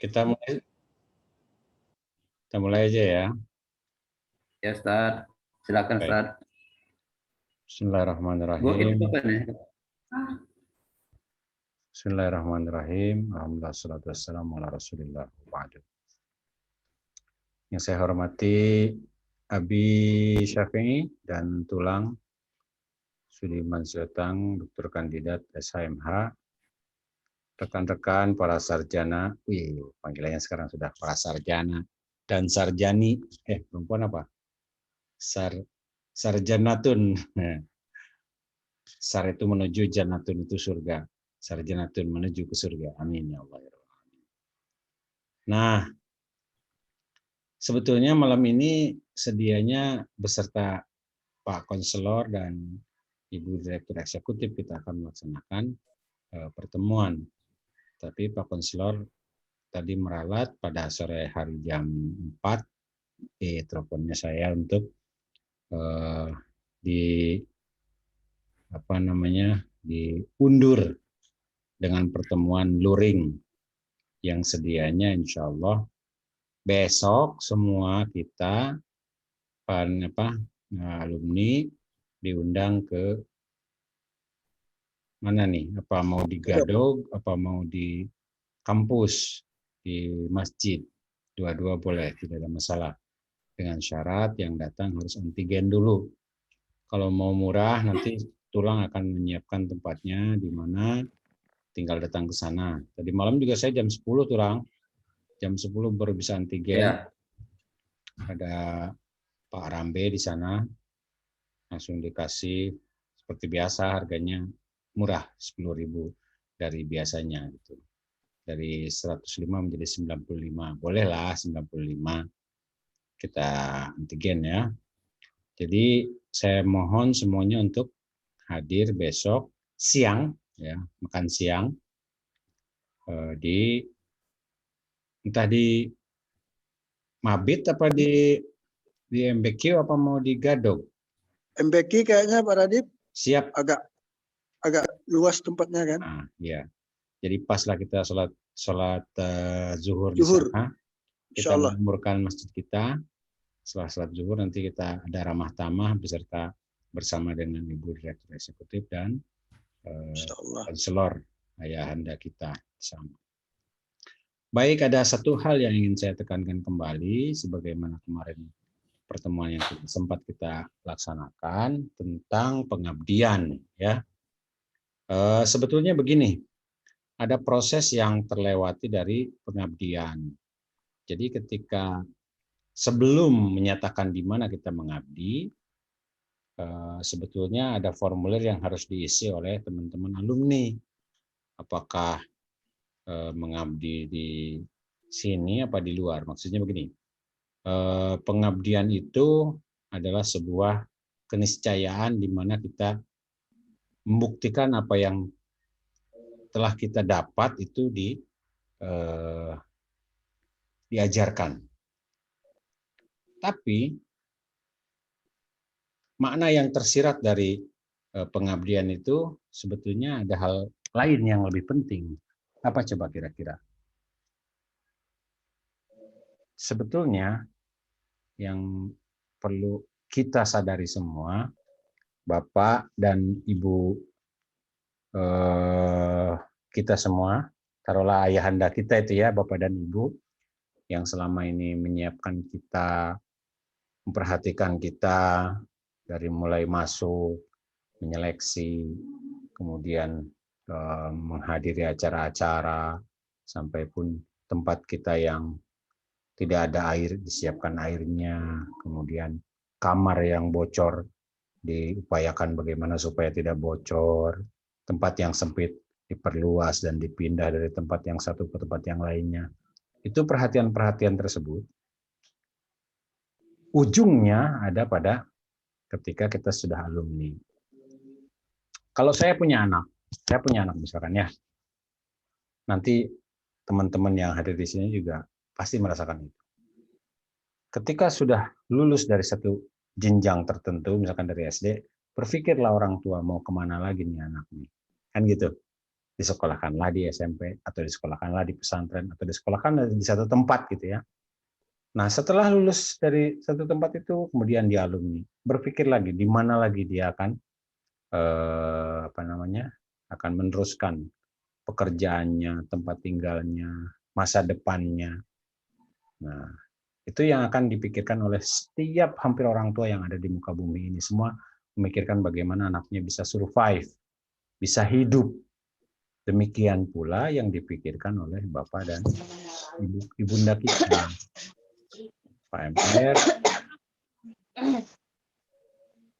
Kita mulai aja ya. Ya, Ustaz. Silakan, Baik. Ustaz. Bismillahirrahmanirrahim. Itu apa nih? Bismillahirrahmanirrahim. Alhamdulillah, salatu wassalamu ala rasulillah. Yang saya hormati Abi Syafi'i dan Tulang Sudiman Siotang, Doktor Kandidat SHMH, rekan-rekan para sarjana, panggilannya sekarang sudah para sarjana dan sarjani, perempuan apa? Sarjanatun. Sar itu menuju, janatun itu surga. Sarjanatun menuju ke surga. Amin ya Allah. Nah, sebetulnya malam ini sedianya beserta Pak Konselor dan Ibu Direktur Eksekutif kita akan melaksanakan pertemuan. Tapi Pak Konselor tadi meralat pada sore hari jam 4, teleponnya saya untuk diundur dengan pertemuan luring yang sedianya insya Allah besok semua kita alumni diundang ke mana nih? Apa mau di Gadog, apa mau di kampus, di masjid. Dua-dua boleh, tidak ada masalah. Dengan syarat yang datang harus antigen dulu. Kalau mau murah nanti Tulang akan menyiapkan tempatnya di mana, tinggal datang ke sana. Tadi malam juga saya jam 10 Tulang. Jam 10 baru bisa antigen. Ya. Ada Pak Rambe di sana. Langsung dikasih seperti biasa, harganya murah, 10.000 dari biasanya gitu. Dari 105 menjadi 95. Bolehlah 95 kita antigen ya. Jadi saya mohon semuanya untuk hadir besok siang ya, makan siang di entah di Mabit apa di MBQ apa mau di Gadog. MBQ kayaknya Pak Radit. Siap. Agak luas tempatnya kan. Nah, ya. Jadi paslah kita sholat zuhur di sana. Kita menjemurkan masjid kita. Setelah sholat zuhur nanti kita ada ramah tamah bersama dengan Ibu Direktur Eksekutif dan konselor ayahanda kita sama. Baik, ada satu hal yang ingin saya tekankan kembali sebagaimana kemarin pertemuan yang sempat kita laksanakan tentang pengabdian ya. Sebetulnya begini, ada proses yang terlewati dari pengabdian. Jadi ketika sebelum menyatakan di mana kita mengabdi, sebetulnya ada formulir yang harus diisi oleh teman-teman alumni. Apakah mengabdi di sini apa di luar? Maksudnya begini, pengabdian itu adalah sebuah keniscayaan di mana kita membuktikan apa yang telah kita dapat itu diajarkan. Tapi makna yang tersirat dari pengabdian itu sebetulnya ada hal lain yang lebih penting. Apa coba kira-kira? Sebetulnya yang perlu kita sadari semua, Bapak dan Ibu kita semua, taruhlah ayahanda kita itu ya, Bapak dan Ibu, yang selama ini menyiapkan kita, memperhatikan kita, dari mulai masuk, menyeleksi, kemudian menghadiri acara-acara, sampai pun tempat kita yang tidak ada air, disiapkan airnya, kemudian kamar yang bocor, diupayakan bagaimana supaya tidak bocor, tempat yang sempit diperluas dan dipindah dari tempat yang satu ke tempat yang lainnya. Itu perhatian-perhatian tersebut, ujungnya ada pada ketika kita sudah alumni. Kalau saya punya anak misalkan ya, nanti teman-teman yang hadir di sini juga pasti merasakan itu. Ketika sudah lulus dari satu jenjang tertentu, misalkan dari SD, berpikirlah orang tua mau kemana lagi nih anak nih, kan gitu. disekolahkanlah di SMP atau disekolahkanlah di pesantren atau disekolahkan di satu tempat gitu ya. Nah, setelah lulus dari satu tempat itu, kemudian dia alumni, berpikir lagi di mana lagi dia akan akan meneruskan pekerjaannya, tempat tinggalnya, masa depannya. Nah, itu yang akan dipikirkan oleh setiap hampir orang tua yang ada di muka bumi ini. Semua memikirkan bagaimana anaknya bisa survive, bisa hidup. Demikian pula yang dipikirkan oleh Bapak dan Ibunda kita. Pak MR,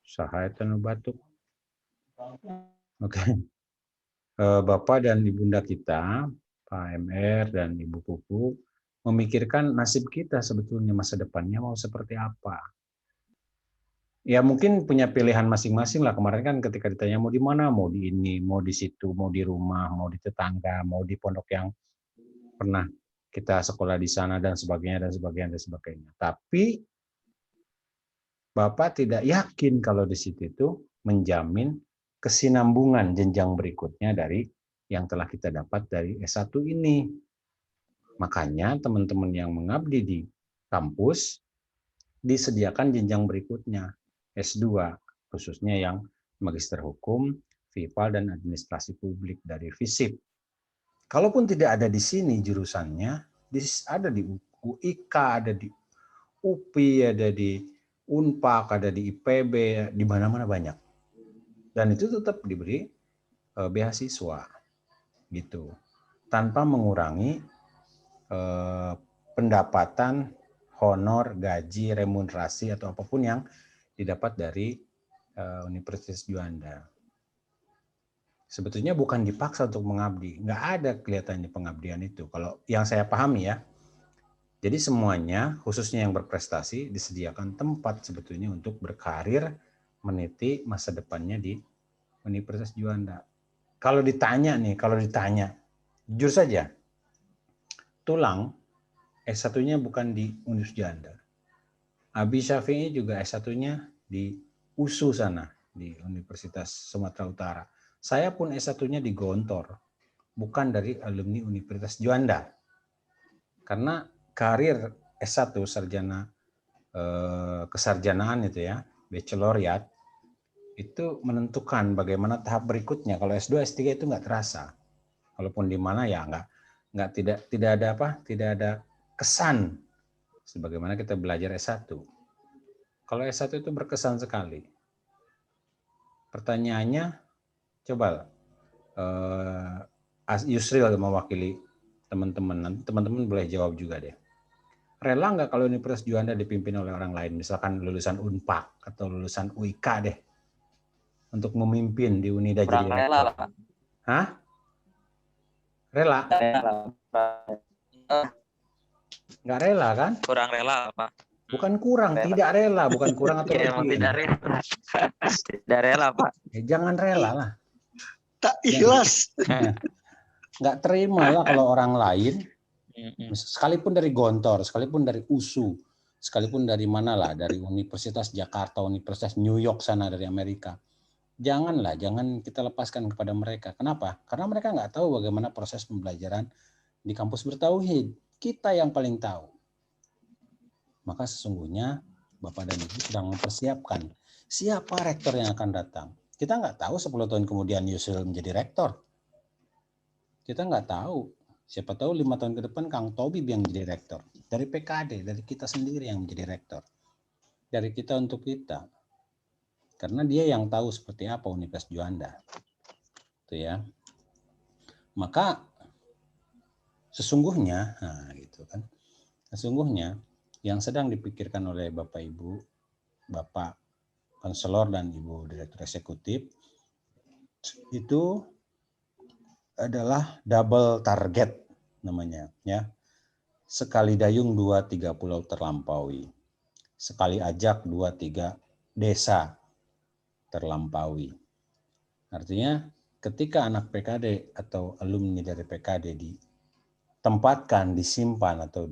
Saha itu batuk. Oke. Bapak dan Ibunda kita, Pak MR dan Ibu Pupu, memikirkan nasib kita sebetulnya masa depannya mau seperti apa. Ya mungkin punya pilihan masing-masing lah. Kemarin kan ketika ditanya mau di mana, mau di ini, mau di situ, mau di rumah, mau di tetangga, mau di pondok yang pernah kita sekolah di sana dan sebagainya dan sebagainya dan sebagainya. Tapi Bapak tidak yakin kalau di situ itu menjamin kesinambungan jenjang berikutnya dari yang telah kita dapat dari S1 ini. Makanya teman-teman yang mengabdi di kampus disediakan jenjang berikutnya, S2, khususnya yang Magister Hukum, FIPAL, dan Administrasi Publik dari FISIP. Kalaupun tidak ada di sini jurusannya, ada di UIK, ada di UPI, ada di UNPAK, ada di IPB, di mana-mana banyak. Dan itu tetap diberi beasiswa, gitu, tanpa mengurangi pendapatan, honor, gaji, remunerasi atau apapun yang didapat dari Universitas Juanda. Sebetulnya bukan dipaksa untuk mengabdi, nggak ada kelihatannya pengabdian itu. Kalau yang saya pahami ya, jadi semuanya, khususnya yang berprestasi, disediakan tempat sebetulnya untuk berkarir, meniti masa depannya di Universitas Juanda. Kalau ditanya, jujur saja, Tulang S1-nya bukan di Universitas Juanda. Abi Syafi'i juga S1-nya di USU sana, di Universitas Sumatera Utara. Saya pun S1-nya di Gontor, bukan dari alumni Universitas Juanda. Karena karir S1 sarjana kesarjanaan itu ya, bacheloriat, itu menentukan bagaimana tahap berikutnya. Kalau S2, S3 itu nggak terasa. Walaupun di mana ya tidak ada kesan sebagaimana kita belajar S1. Kalau S1 itu berkesan sekali. Pertanyaannya, coba Yusril mewakili teman-teman, nanti teman-teman boleh jawab juga deh. Rela nggak kalau Universitas Juanda dipimpin oleh orang lain, misalkan lulusan UNPAK atau lulusan UIK deh, untuk memimpin di Unida jadi rektor? Rela, Pak. Hah? Rela? Nggak rela kan? Kurang rela, Pak. Bukan kurang, tidak rela, bukan kurang atau Iya, emang tidak rela. Tidak rela, Pak. Jangan rela lah. Tak ikhlas. Nggak terima lah kalau orang lain, sekalipun dari Gontor, sekalipun dari USU, sekalipun dari mana lah, dari Universitas Jakarta, Universitas New York sana dari Amerika. Jangan kita lepaskan kepada mereka. Kenapa? Karena mereka nggak tahu bagaimana proses pembelajaran di kampus bertauhid. Kita yang paling tahu. Maka sesungguhnya Bapak dan Ibu sedang mempersiapkan siapa rektor yang akan datang. Kita nggak tahu 10 tahun kemudian Yusril menjadi rektor. Kita nggak tahu. Siapa tahu 5 tahun ke depan Kang Tobib yang menjadi rektor. Dari PKD, dari kita sendiri yang menjadi rektor. Dari kita untuk kita. Karena dia yang tahu seperti apa Universitas Juanda. Itu ya. Maka sesungguhnya, sesungguhnya yang sedang dipikirkan oleh Bapak Ibu, Bapak Konselor dan Ibu Direktur Eksekutif itu adalah double target namanya ya. Sekali dayung 2-3 pulau terlampaui. Sekali ajak 2-3 desa terlampaui. Artinya ketika anak PKD atau alumni dari PKD ditempatkan, disimpan atau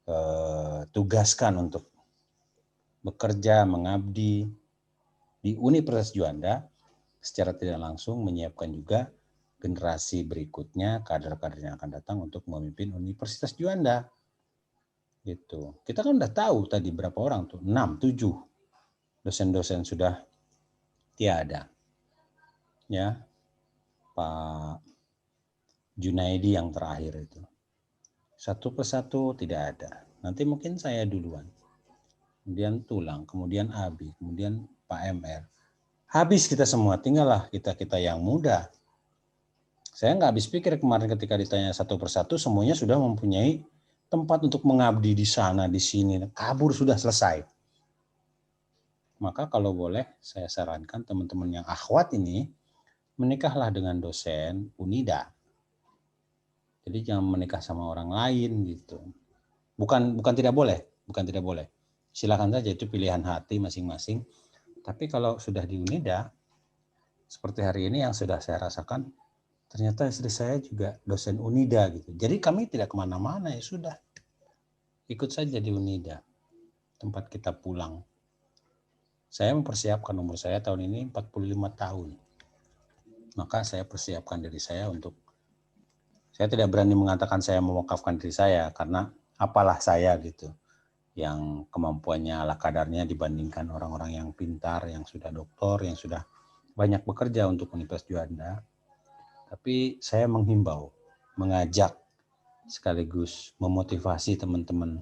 ditugaskan untuk bekerja, mengabdi di Universitas Juanda, secara tidak langsung menyiapkan juga generasi berikutnya, kader-kader yang akan datang untuk memimpin Universitas Juanda. Gitu. Kita kan udah tahu tadi berapa orang tuh, 6, 7 dosen-dosen sudah tiada. Ya, Pak Junaidi yang terakhir itu. Satu persatu tidak ada. Nanti mungkin saya duluan. Kemudian Tulang, kemudian Abi, kemudian Pak MR. Habis kita semua, tinggallah kita-kita yang muda. Saya nggak habis pikir kemarin ketika ditanya satu persatu, semuanya sudah mempunyai tempat untuk mengabdi di sana, di sini. Kabur sudah selesai. Maka kalau boleh saya sarankan teman-teman yang akhwat ini, menikahlah dengan dosen Unida. Jadi jangan menikah sama orang lain gitu. Bukan tidak boleh. Silakan saja, itu pilihan hati masing-masing. Tapi kalau sudah di Unida, seperti hari ini yang sudah saya rasakan, ternyata istri saya juga dosen Unida gitu. Jadi kami tidak kemana-mana, ya sudah. Ikut saja di Unida, tempat kita pulang. Saya mempersiapkan umur saya tahun ini 45 tahun. Maka saya persiapkan diri saya untuk, saya tidak berani mengatakan saya mewakafkan diri saya, karena apalah saya gitu, yang kemampuannya ala kadarnya dibandingkan orang-orang yang pintar, yang sudah doktor, yang sudah banyak bekerja untuk Universitas Juanda. Tapi saya menghimbau, mengajak, sekaligus memotivasi teman-teman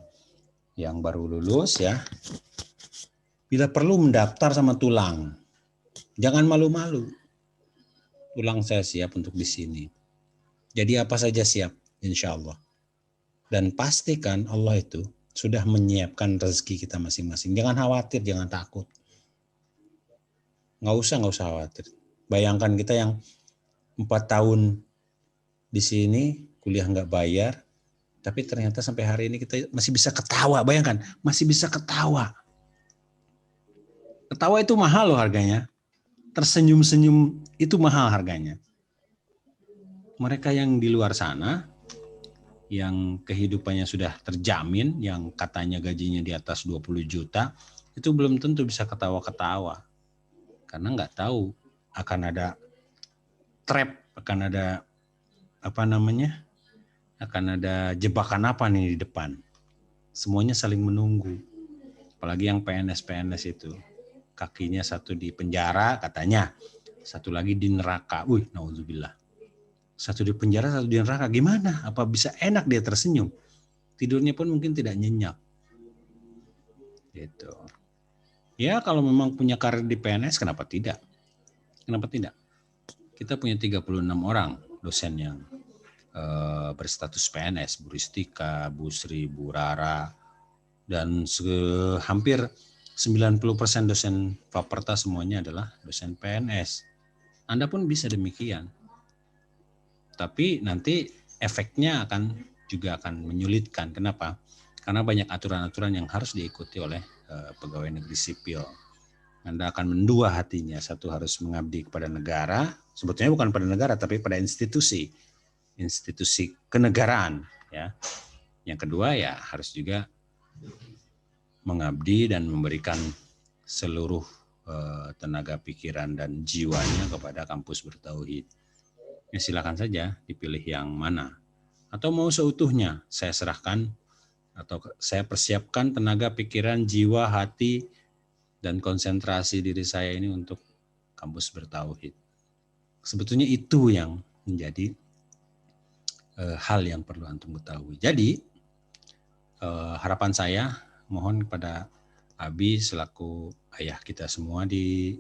yang baru lulus ya, bila perlu mendaftar sama Tulang. Jangan malu-malu. Tulang saya siap untuk di sini. Jadi apa saja siap, insya Allah. Dan pastikan Allah itu sudah menyiapkan rezeki kita masing-masing. Jangan khawatir, jangan takut. Nggak usah khawatir. Bayangkan kita yang 4 tahun di sini, kuliah nggak bayar, tapi ternyata sampai hari ini kita masih bisa ketawa. Bayangkan, masih bisa ketawa. Ketawa itu mahal loh harganya. Tersenyum-senyum itu mahal harganya. Mereka yang di luar sana, yang kehidupannya sudah terjamin, yang katanya gajinya di atas 20 juta, itu belum tentu bisa ketawa-ketawa. Karena nggak tahu akan ada trap, akan ada akan ada jebakan apa nih di depan. Semuanya saling menunggu. Apalagi yang PNS itu. Kakinya satu di penjara katanya, satu lagi di neraka. Naudzubillah. Satu di penjara, satu di neraka. Gimana? Apa bisa enak dia tersenyum? Tidurnya pun mungkin tidak nyenyak. Gitu. Ya kalau memang punya karir di PNS, kenapa tidak? Kenapa tidak? Kita punya 36 orang dosen yang berstatus PNS, Bu Ristika, Bu Sri, Bu Rara, dan hampir 90% dosen Faperta semuanya adalah dosen PNS. Anda pun bisa demikian. Tapi nanti efeknya juga akan menyulitkan. Kenapa? Karena banyak aturan-aturan yang harus diikuti oleh pegawai negeri sipil. Anda akan mendua hatinya. Satu harus mengabdi kepada negara, sebetulnya bukan pada negara tapi pada institusi kenegaraan. Ya. Yang kedua ya harus juga mengabdi dan memberikan seluruh tenaga pikiran dan jiwanya kepada kampus bertauhid. Ya silakan saja dipilih yang mana. Atau mau seutuhnya saya serahkan atau saya persiapkan tenaga pikiran, jiwa, hati, dan konsentrasi diri saya ini untuk kampus bertauhid. Sebetulnya itu yang menjadi hal yang perlu antum ketahui. Jadi harapan saya mohon kepada Abi selaku ayah kita semua di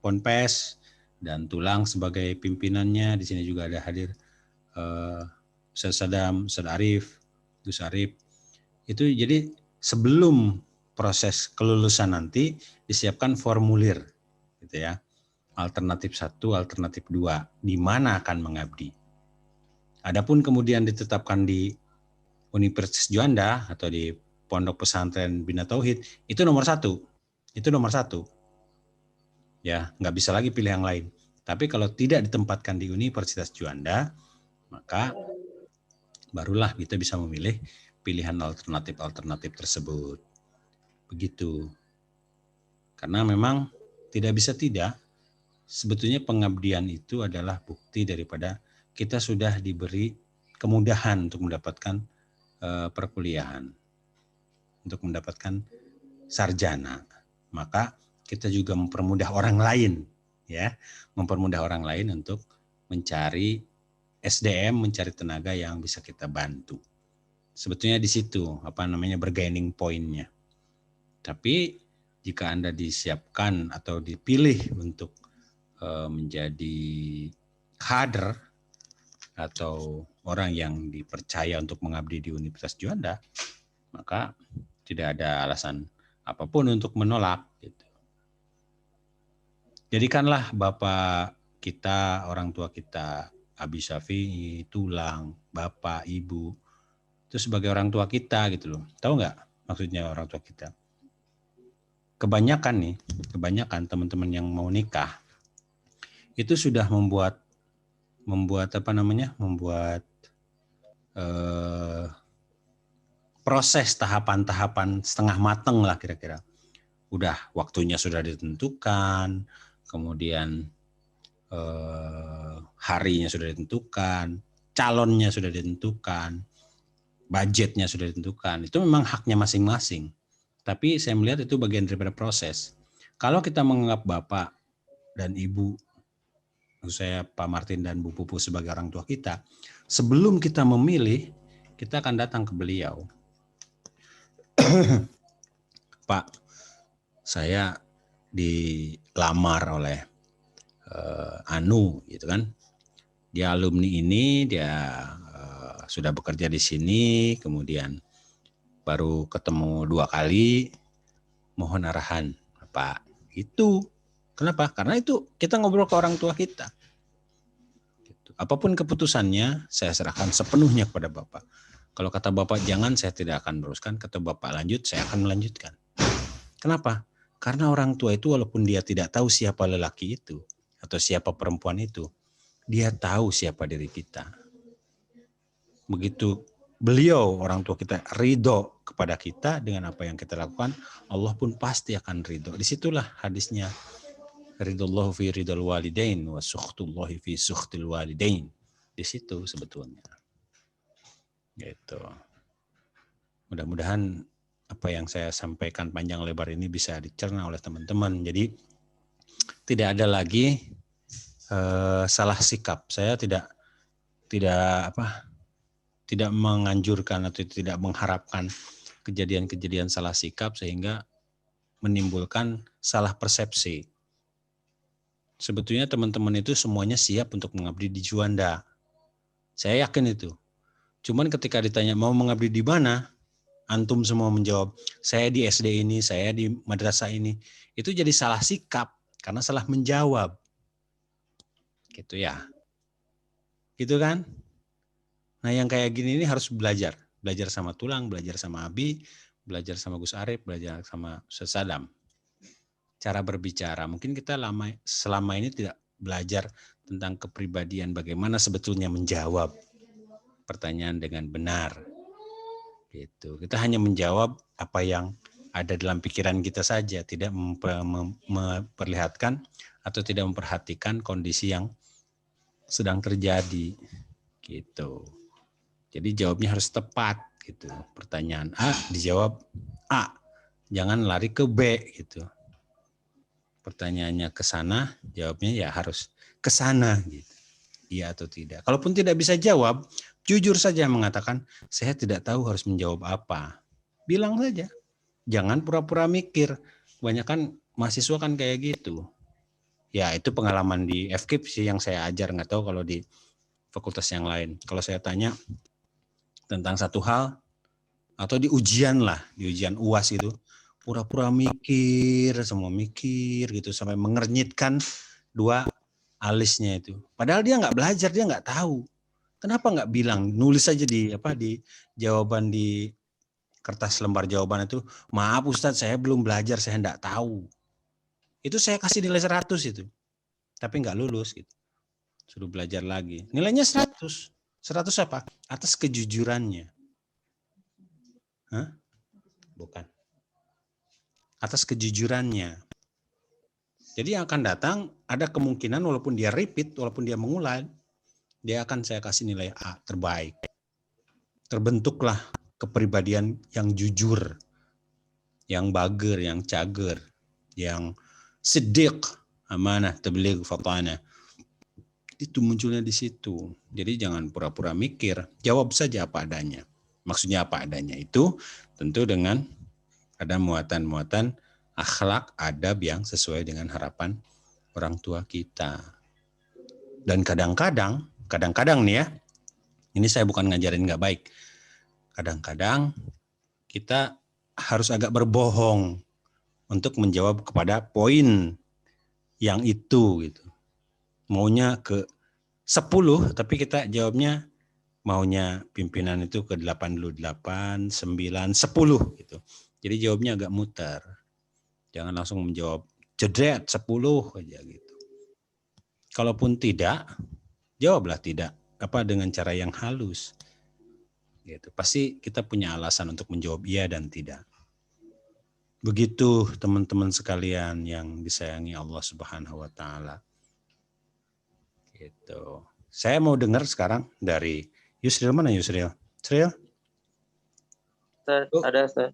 Ponpes dan Tulang sebagai pimpinannya. Di sini juga ada hadir Ustaz Sadam, Ustaz Arif, Gus Arif. Itu jadi sebelum proses kelulusan nanti disiapkan formulir gitu ya. Alternatif 1, alternatif 2, di mana akan mengabdi. Adapun kemudian ditetapkan di Universitas Juanda atau di Pondok Pesantren Bina Tauhid, itu nomor 1. Itu nomor 1. Ya, nggak bisa lagi pilih yang lain. Tapi kalau tidak ditempatkan di Universitas Juanda, maka barulah kita bisa memilih pilihan alternatif tersebut. Begitu. Karena memang tidak bisa tidak, sebetulnya pengabdian itu adalah bukti daripada kita sudah diberi kemudahan untuk mendapatkan perkuliahan, untuk mendapatkan sarjana. Maka kita juga mempermudah orang lain, ya, mempermudah orang lain untuk mencari SDM, mencari tenaga yang bisa kita bantu. Sebetulnya di situ bargaining point-nya. Tapi jika Anda disiapkan atau dipilih untuk menjadi kader atau orang yang dipercaya untuk mengabdi di Universitas Juanda, maka tidak ada alasan apapun untuk menolak. Gitu. Jadikanlah Bapak kita, orang tua kita, Abi Syafi'i, Tulang, Bapak, Ibu, itu sebagai orang tua kita gitu loh. Tahu nggak maksudnya orang tua kita? Kebanyakan teman-teman yang mau nikah itu sudah membuat proses tahapan-tahapan setengah mateng lah kira-kira. Udah waktunya sudah ditentukan, kemudian harinya sudah ditentukan, calonnya sudah ditentukan, budgetnya sudah ditentukan. Itu memang haknya masing-masing. Tapi saya melihat itu bagian daripada proses. Kalau kita menganggap Bapak dan Ibu, maksud saya Pak Martin dan Bu Pupu sebagai orang tua kita, sebelum kita memilih, kita akan datang ke beliau. Pak, saya dilamar oleh Anu, gitu kan? Dia alumni ini, dia sudah bekerja di sini, kemudian baru ketemu 2 kali, mohon arahan, Pak. Itu kenapa? Karena itu kita ngobrol ke orang tua kita. Gitu. Apapun keputusannya, saya serahkan sepenuhnya kepada Bapak. Kalau kata Bapak jangan, saya tidak akan meneruskan. Kata Bapak lanjut, saya akan melanjutkan. Kenapa? Karena orang tua itu walaupun dia tidak tahu siapa lelaki itu atau siapa perempuan itu, dia tahu siapa diri kita. Begitu beliau, orang tua kita, ridho kepada kita dengan apa yang kita lakukan, Allah pun pasti akan ridho. Disitulah hadisnya, ridullahu fi ridul walidain wa sukhtullahi fi sukhtil walidain. Di situ sebetulnya. Gitu. Mudah-mudahan apa yang saya sampaikan panjang lebar ini bisa dicerna oleh teman-teman. Jadi tidak ada lagi salah sikap. Saya tidak menganjurkan atau tidak mengharapkan kejadian-kejadian salah sikap sehingga menimbulkan salah persepsi. Sebetulnya teman-teman itu semuanya siap untuk mengabdi di Juanda. Saya yakin itu. Cuman ketika ditanya mau mengabdi di mana, antum semua menjawab, saya di SD ini, saya di madrasah ini. Itu jadi salah sikap karena salah menjawab. Gitu ya. Gitu kan? Nah yang kayak gini ini harus belajar. Belajar sama Tulang, belajar sama Abi, belajar sama Gus Arif, belajar sama Ustaz Sadam. Cara berbicara. Mungkin kita selama ini tidak belajar tentang kepribadian, bagaimana sebetulnya menjawab pertanyaan dengan benar. Gitu. Kita hanya menjawab apa yang ada dalam pikiran kita saja, tidak memperlihatkan atau tidak memperhatikan kondisi yang sedang terjadi. Gitu. Jadi jawabnya harus tepat gitu. Pertanyaan A dijawab A. Jangan lari ke B gitu. Pertanyaannya ke sana, jawabnya ya harus ke sana gitu. Iya atau tidak. Kalaupun tidak bisa jawab, jujur saja mengatakan saya tidak tahu harus menjawab apa. Bilang saja. Jangan pura-pura mikir. Kebanyakan mahasiswa kan kayak gitu. Ya itu pengalaman di FKIP sih yang saya ajar, nggak tahu kalau di fakultas yang lain. Kalau saya tanya tentang satu hal atau di ujian lah, di ujian UAS itu pura-pura mikir, semua mikir gitu sampai mengernyitkan 2 alisnya itu. Padahal dia nggak belajar, dia nggak tahu. Kenapa nggak bilang, nulis aja di jawaban di kertas lembar jawaban itu, maaf Ustadz saya belum belajar, saya nggak tahu. Itu saya kasih nilai 100 itu. Tapi nggak lulus gitu. Suruh belajar lagi. Nilainya 100. 100 apa? Atas kejujurannya. Hah? Bukan. Atas kejujurannya. Jadi yang akan datang ada kemungkinan walaupun dia repeat, walaupun dia mengulang, dia akan saya kasih nilai A, terbaik. Terbentuklah kepribadian yang jujur, yang bager, yang cager, yang siddiq, amanah, tabligh, fatana. Itu munculnya di situ. Jadi jangan pura-pura mikir, jawab saja apa adanya. Maksudnya apa adanya itu tentu dengan ada muatan-muatan akhlak, adab yang sesuai dengan harapan orang tua kita. Dan kadang-kadang nih ya, ini saya bukan ngajarin nggak baik. Kadang-kadang kita harus agak berbohong untuk menjawab kepada poin yang itu gitu. Maunya ke 10 tapi kita jawabnya maunya pimpinan itu ke 8 dulu, 8, 9, 10 gitu. Jadi jawabnya agak muter. Jangan langsung menjawab jedret 10 aja gitu. Kalaupun tidak, jawablah tidak dengan cara yang halus. Gitu. Pasti kita punya alasan untuk menjawab iya dan tidak. Begitu teman-teman sekalian yang disayangi Allah Subhanahu wa taala. Gitu. Saya mau dengar sekarang dari Yusril. Mana Yusril? Yusril? Ada, Ustaz.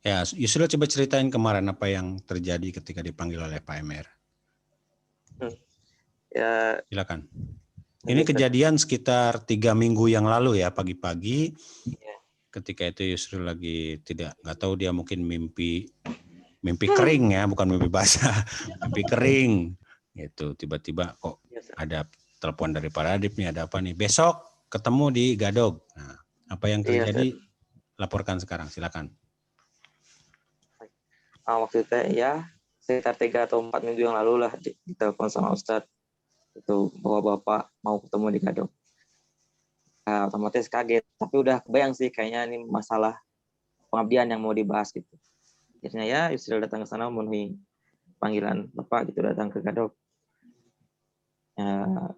Ya, Yusril coba ceritain kemarin apa yang terjadi ketika dipanggil oleh Pak Emir. Ya, Silakan. Ini kejadian sekitar 3 minggu yang lalu ya, pagi-pagi. Ketika itu Yusril lagi nggak tahu dia mungkin mimpi kering ya, bukan mimpi basah, mimpi kering. Gitu. Tiba-tiba kok ada telepon dari Pak Radip nih, ada apa nih? Besok ketemu di Gadog. Nah, apa yang terjadi? Laporkan sekarang, silakan. Waktu itu ya sekitar 3 atau 4 minggu yang lalu lah ditelepon sama Ustadz itu bahwa Bapak mau ketemu di Gadog. Otomatis kaget, tapi udah kebayang sih kayaknya ini masalah pengabdian yang mau dibahas gitu. Akhirnya ya Yusril datang ke sana memenuhi panggilan Bapak gitu, datang ke Gadog.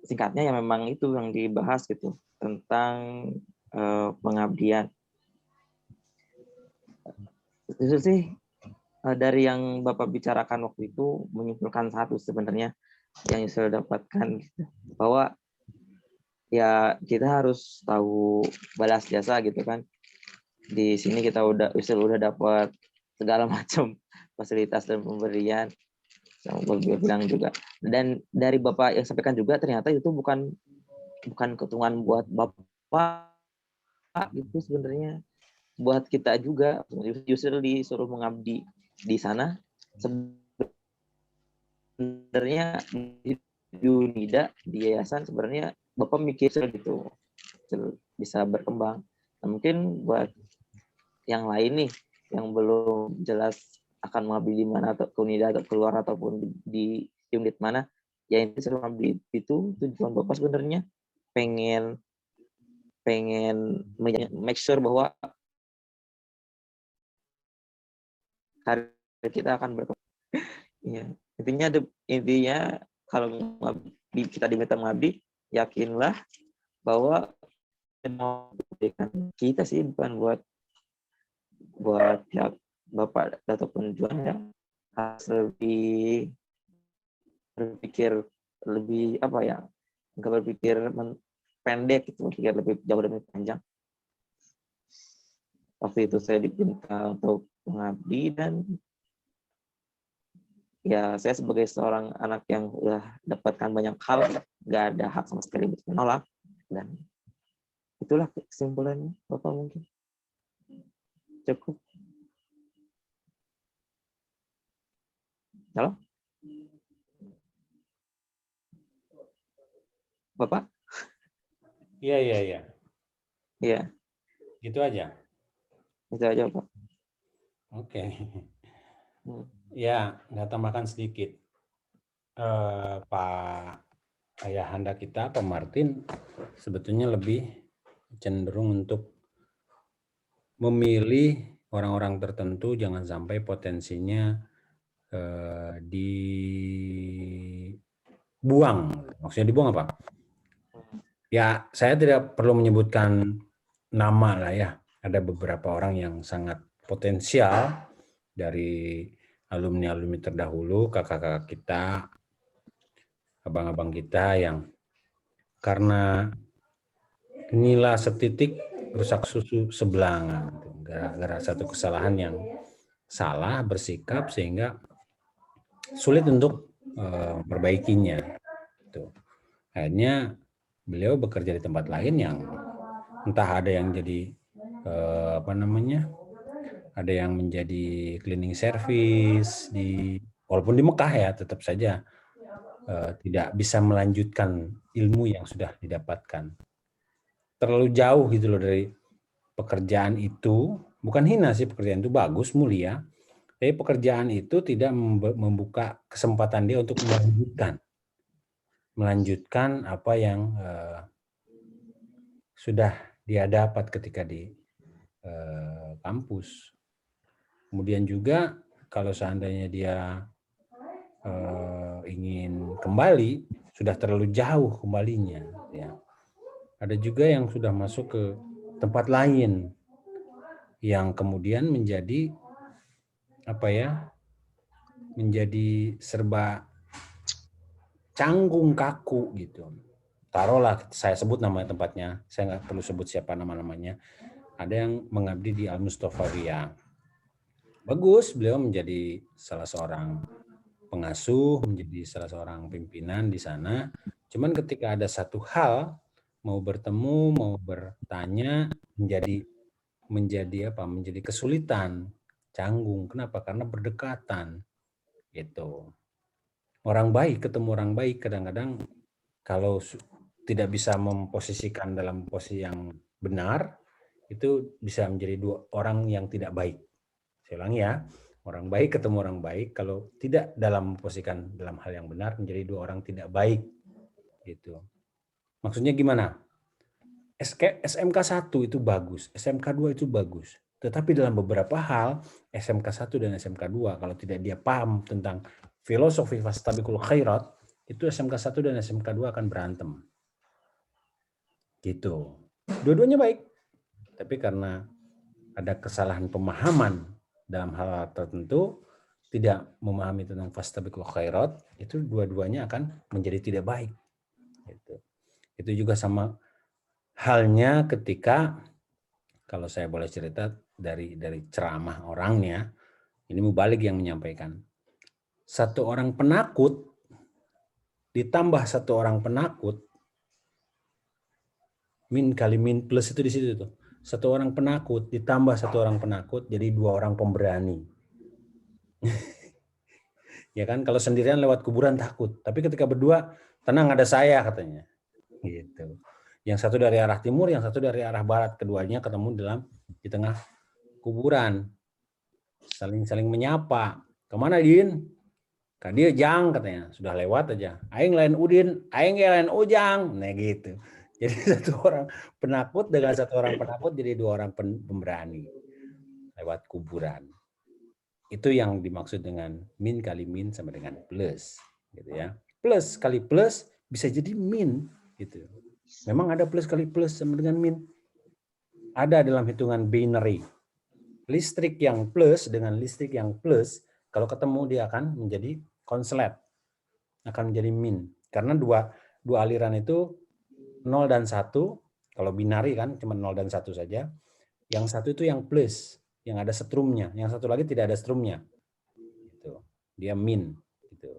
Singkatnya ya memang itu yang dibahas gitu tentang pengabdian. Itu sih dari yang Bapak bicarakan waktu itu menyimpulkan satu sebenarnya yang Yusril dapatkan gitu, bahwa ya kita harus tahu balas jasa gitu kan. Di sini Yusril udah dapat segala macam fasilitas dan pemberian sama Bapak bilang juga. Dan dari Bapak yang sampaikan juga ternyata itu bukan keuntungan buat Bapak itu sebenarnya buat kita juga. Yusril disuruh mengabdi di sana sebenarnya di UNIDA di yayasan, sebenarnya Bapak mikir gitu bisa berkembang. Nah, mungkin buat yang lain nih yang belum jelas akan mengabdi di mana, atau ke UNIDA atau keluar ataupun di unit mana, ya ini suruh mengabdi itu tujuan Bapak sebenarnya pengen make sure bahwa karir kita akan berkembang. Ya, intinya kalau kita diminta mengabdi, yakinlah bahwa kita sih bukan buat pihak Bapak ataupun juara, harus lebih berpikir lebih nggak berpikir pendek gitu, berpikir lebih jauh lebih panjang. Waktu itu saya diminta untuk mengabdi dan ya saya sebagai seorang anak yang udah dapatkan banyak hal, nggak ada hak sama sekali untuk menolak. Dan itulah kesimpulannya, Bapak mungkin. Cukup. Halo? Bapak? Iya. Iya. Gitu aja. Itu aja, Pak. Oke. Ya, nggak tambahkan sedikit. Pak ayahanda kita, Pak Martin, sebetulnya lebih cenderung untuk memilih orang-orang tertentu, jangan sampai potensinya dibuang. Maksudnya dibuang apa? Ya, saya tidak perlu menyebutkan nama lah ya. Ada beberapa orang yang sangat potensial dari alumni-alumni terdahulu, kakak-kakak kita, abang-abang kita yang karena nila setitik rusak susu sebelangan. Gara-gara satu kesalahan yang salah bersikap sehingga sulit untuk perbaikinya. Tuh. Akhirnya beliau bekerja di tempat lain yang entah ada yang jadi ada yang menjadi cleaning service walaupun di Mekah ya, tetap saja tidak bisa melanjutkan ilmu yang sudah didapatkan. Terlalu jauh gitu loh dari pekerjaan itu. Bukan hina sih, pekerjaan itu bagus, mulia. Tapi pekerjaan itu tidak membuka kesempatan dia untuk melanjutkan apa yang sudah dia dapat ketika di kampus. Kemudian juga kalau seandainya dia ingin kembali, sudah terlalu jauh kembalinya. Ya. Ada juga yang sudah masuk ke tempat lain yang kemudian menjadi menjadi serba canggung kaku gitu. Taruhlah saya sebut nama tempatnya, saya nggak perlu sebut siapa nama-namanya. Ada yang mengabdi di Al-Mustafawiyah. Bagus, beliau menjadi salah seorang pengasuh, menjadi salah seorang pimpinan di sana. Cuman ketika ada satu hal, mau bertemu, mau bertanya, menjadi kesulitan, canggung. Kenapa? Karena berdekatan. Gitu. Orang baik ketemu orang baik kadang-kadang kalau tidak bisa memposisikan dalam posisi yang benar, itu bisa menjadi dua orang yang tidak baik. Saya ulangi ya, orang baik ketemu orang baik, kalau tidak dalam memposisikan dalam hal yang benar, menjadi dua orang tidak baik. Gitu. Maksudnya gimana? SMK 1 itu bagus, SMK 2 itu bagus. Tetapi dalam beberapa hal, SMK 1 dan SMK 2, kalau tidak dia paham tentang filosofi fastabiqul khairat, itu SMK 1 dan SMK 2 akan berantem. Gitu. Dua-duanya baik. Tapi karena ada kesalahan pemahaman dalam hal tertentu, tidak memahami tentang fastabiqul khairat, itu dua-duanya akan menjadi tidak baik. Gitu. Itu juga sama halnya ketika, kalau saya boleh cerita dari ceramah orangnya, ini mubalik yang menyampaikan. Satu orang penakut ditambah satu orang penakut, min kali min plus itu di situ tuh. Satu orang penakut ditambah satu orang penakut jadi dua orang pemberani. Ya kan, kalau sendirian lewat kuburan takut, tapi ketika berdua tenang ada saya katanya. Gitu. Yang satu dari arah timur, yang satu dari arah barat, keduanya ketemu di tengah kuburan. Saling menyapa. Kemana Din? Kak dia Jang katanya, sudah lewat aja. Aing lain Udin, aing lain Ujang. Nah gitu. Jadi satu orang penakut dengan satu orang penakut jadi dua orang pemberani lewat kuburan. Itu yang dimaksud dengan min kali min sama dengan plus, gitu ya. Plus kali plus bisa jadi min, gitu. Memang ada plus kali plus sama dengan min. Ada dalam hitungan binary. Listrik yang plus dengan listrik yang plus, kalau ketemu dia akan menjadi konslet, akan menjadi min. Karena dua aliran itu 0 dan 1, kalau binari kan cuma 0 dan 1 saja. Yang satu itu yang plus, yang ada setrumnya. Yang satu lagi tidak ada setrumnya. Gitu. Dia min. Gitu.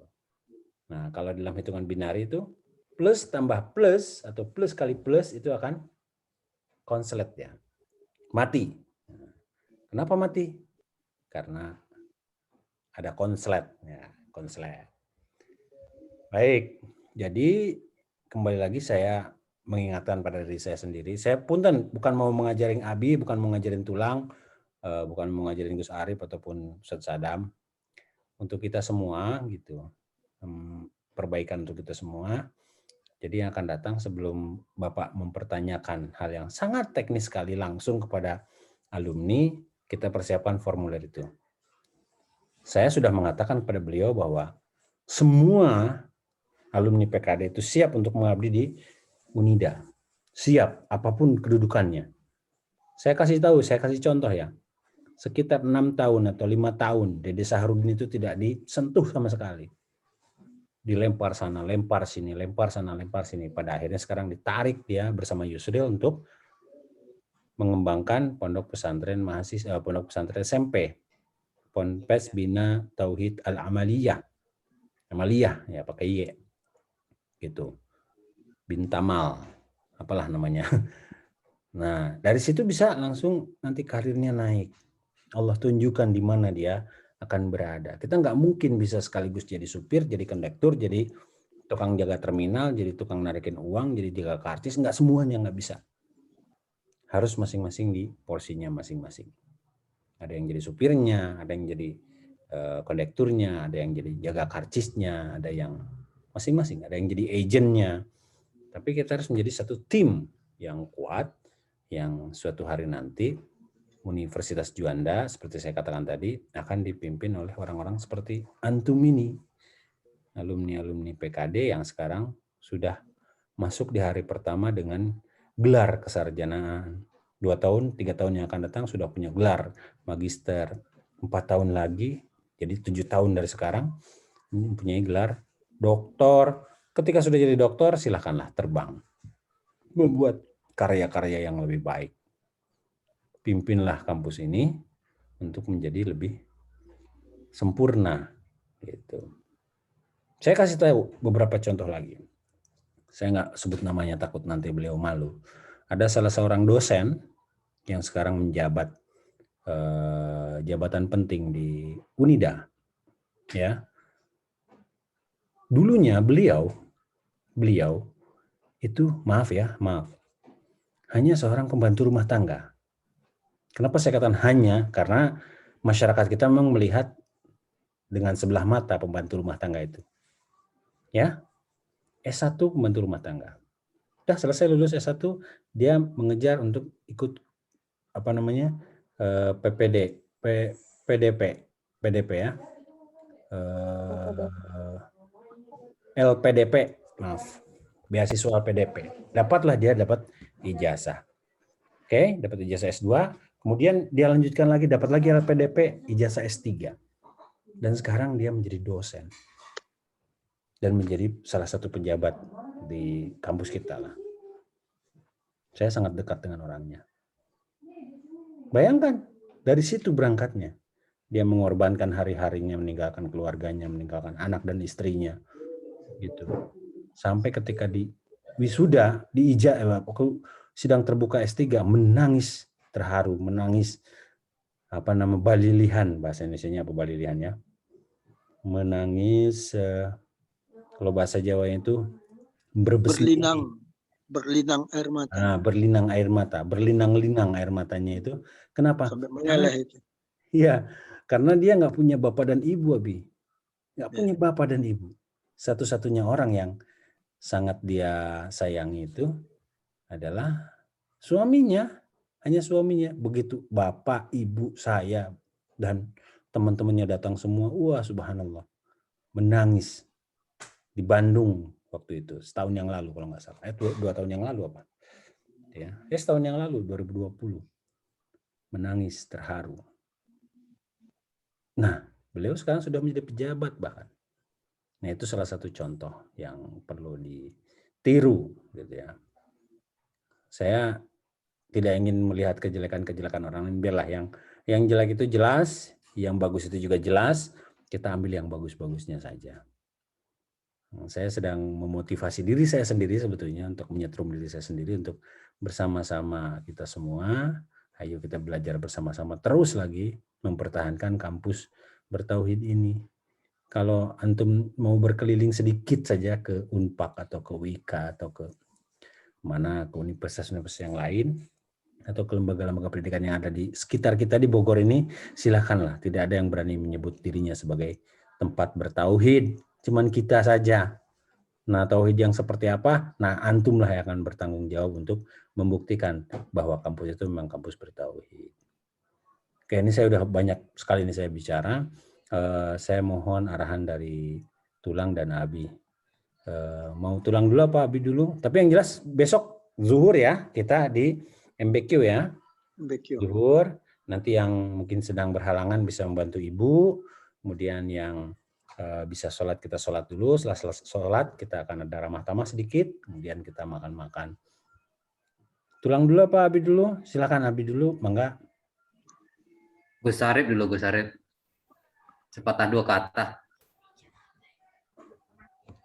Nah, kalau dalam hitungan binari itu, plus tambah plus, atau plus kali plus, itu akan konslet ya. Mati. Kenapa mati? Karena ada konslet. Ya, konslet. Baik, jadi kembali lagi saya mengingatkan pada diri saya sendiri. Saya punten bukan mau mengajarin Abi, bukan mau ngajarin Tulang, bukan mau ngajarin Gus Arif ataupun Ustaz Sadam. Untuk kita semua gitu, perbaikan untuk kita semua. Jadi yang akan datang sebelum Bapak mempertanyakan hal yang sangat teknis sekali langsung kepada alumni, kita persiapkan formulir itu. Saya sudah mengatakan kepada beliau bahwa semua alumni PKD itu siap untuk mengabdi di Unida. Siap, apapun kedudukannya. Saya kasih contoh ya. Sekitar 6 tahun atau 5 tahun, Dede Sahrudin itu tidak disentuh sama sekali. dilempar sana, lempar sini, lempar sana, lempar sini. Pada akhirnya sekarang ditarik dia bersama Yusril untuk mengembangkan pondok pesantren mahasiswa, pondok pesantren SMP, Ponpes Bina Tauhid Al-Amaliyah. Amaliyah ya pakai Y. Gitu. Bintamal, apalah namanya. Nah, dari situ bisa langsung nanti karirnya naik. Allah tunjukkan di mana dia akan berada. Kita nggak mungkin bisa sekaligus jadi supir, jadi kondektur, jadi tukang jaga terminal, jadi tukang narikin uang, jadi jaga karcis. Nggak semuanya, nggak bisa. Harus masing-masing di porsinya masing-masing. Ada yang jadi supirnya, ada yang jadi kondekturnya, ada yang jadi jaga karcisnya, ada yang masing-masing, ada yang jadi agentnya. Tapi kita harus menjadi satu tim yang kuat, yang suatu hari nanti Universitas Juanda, seperti saya katakan tadi, akan dipimpin oleh orang-orang seperti antum ini, alumni-alumni PKD yang sekarang sudah masuk di hari pertama dengan gelar kesarjanaan. 2 tahun, 3 tahun yang akan datang sudah punya gelar magister. 4 tahun lagi, jadi 7 tahun dari sekarang, mempunyai gelar doktor. Ketika sudah jadi doktor, silakanlah terbang. Membuat karya-karya yang lebih baik. Pimpinlah kampus ini untuk menjadi lebih sempurna. Gitu. Saya kasih tahu beberapa contoh lagi. Saya nggak sebut namanya, takut nanti beliau malu. Ada salah seorang dosen yang sekarang menjabat jabatan penting di Unida. Ya. Dulunya beliau itu maaf, hanya seorang pembantu rumah tangga. Kenapa saya katakan hanya? Karena masyarakat kita memang melihat dengan sebelah mata pembantu rumah tangga itu. Ya, S1 pembantu rumah tangga. Udah selesai lulus S1, dia mengejar untuk ikut PDP ya. LPDP, maaf. Beasiswa LPDP. Dapatlah dia dapat ijazah. Oke, dapat ijazah S2, kemudian dia lanjutkan lagi, dapat lagi LPDP, ijazah S3. Dan sekarang dia menjadi dosen. Dan menjadi salah satu pejabat di kampus kita lah. Saya sangat dekat dengan orangnya. Bayangkan, dari situ berangkatnya. Dia mengorbankan hari-harinya, meninggalkan keluarganya, meninggalkan anak dan istrinya. Gitu. Sampai ketika di wisuda, di sidang terbuka S3, menangis terharu, menangis balilihan, bahasa Indonesianya apa balilihan ya. Menangis, kalau bahasa Jawa itu berlinang air mata. Nah, berlinang air mata, berlinang-linang air matanya itu. Kenapa? Sampai meleleh itu. Iya, karena dia nggak punya bapak dan ibu, Abi. Nggak punya bapak dan ibu. Satu-satunya orang yang sangat dia sayangi itu adalah suaminya. Hanya suaminya. Begitu bapak, ibu, saya, dan teman-temannya datang semua, wah subhanallah. Menangis. Di Bandung waktu itu, setahun yang lalu kalau nggak salah. 2 tahun yang lalu apa? Ya, setahun yang lalu, 2020. Menangis terharu. Nah, beliau sekarang sudah menjadi pejabat bahkan. Nah, itu salah satu contoh yang perlu ditiru gitu ya. Saya tidak ingin melihat kejelekan-kejelekan orang lain, biarlah yang jelek itu jelas, yang bagus itu juga jelas, kita ambil yang bagus-bagusnya saja. Saya sedang memotivasi diri saya sendiri sebetulnya untuk menyetrum diri saya sendiri untuk bersama-sama kita semua, ayo kita belajar bersama-sama terus lagi mempertahankan kampus bertauhid ini. Kalau antum mau berkeliling sedikit saja ke Unpak atau ke Wika atau ke mana, ke universitas-universitas yang lain atau ke lembaga-lembaga pendidikan yang ada di sekitar kita di Bogor ini, silakanlah. Tidak ada yang berani menyebut dirinya sebagai tempat bertauhid, cuman kita saja. Nah, tauhid yang seperti apa? Nah, antumlah yang akan bertanggung jawab untuk membuktikan bahwa kampus itu memang kampus bertauhid. Oke, ini saya udah banyak sekali ini saya bicara. Saya mohon arahan dari Tulang dan Abi. Mau Tulang dulu apa Abi dulu? Tapi yang jelas besok zuhur ya, kita di MBQ ya. MBQ. Zuhur. Nanti yang mungkin sedang berhalangan bisa membantu Ibu. Kemudian yang bisa sholat, kita sholat dulu. Setelah selesai sholat, kita akan ada ramah tamah sedikit, kemudian kita makan-makan. Tulang dulu apa Abi dulu? Silakan Abi dulu, mangga. Gus Arif dulu, Gus Arif. Sepatah dua kata.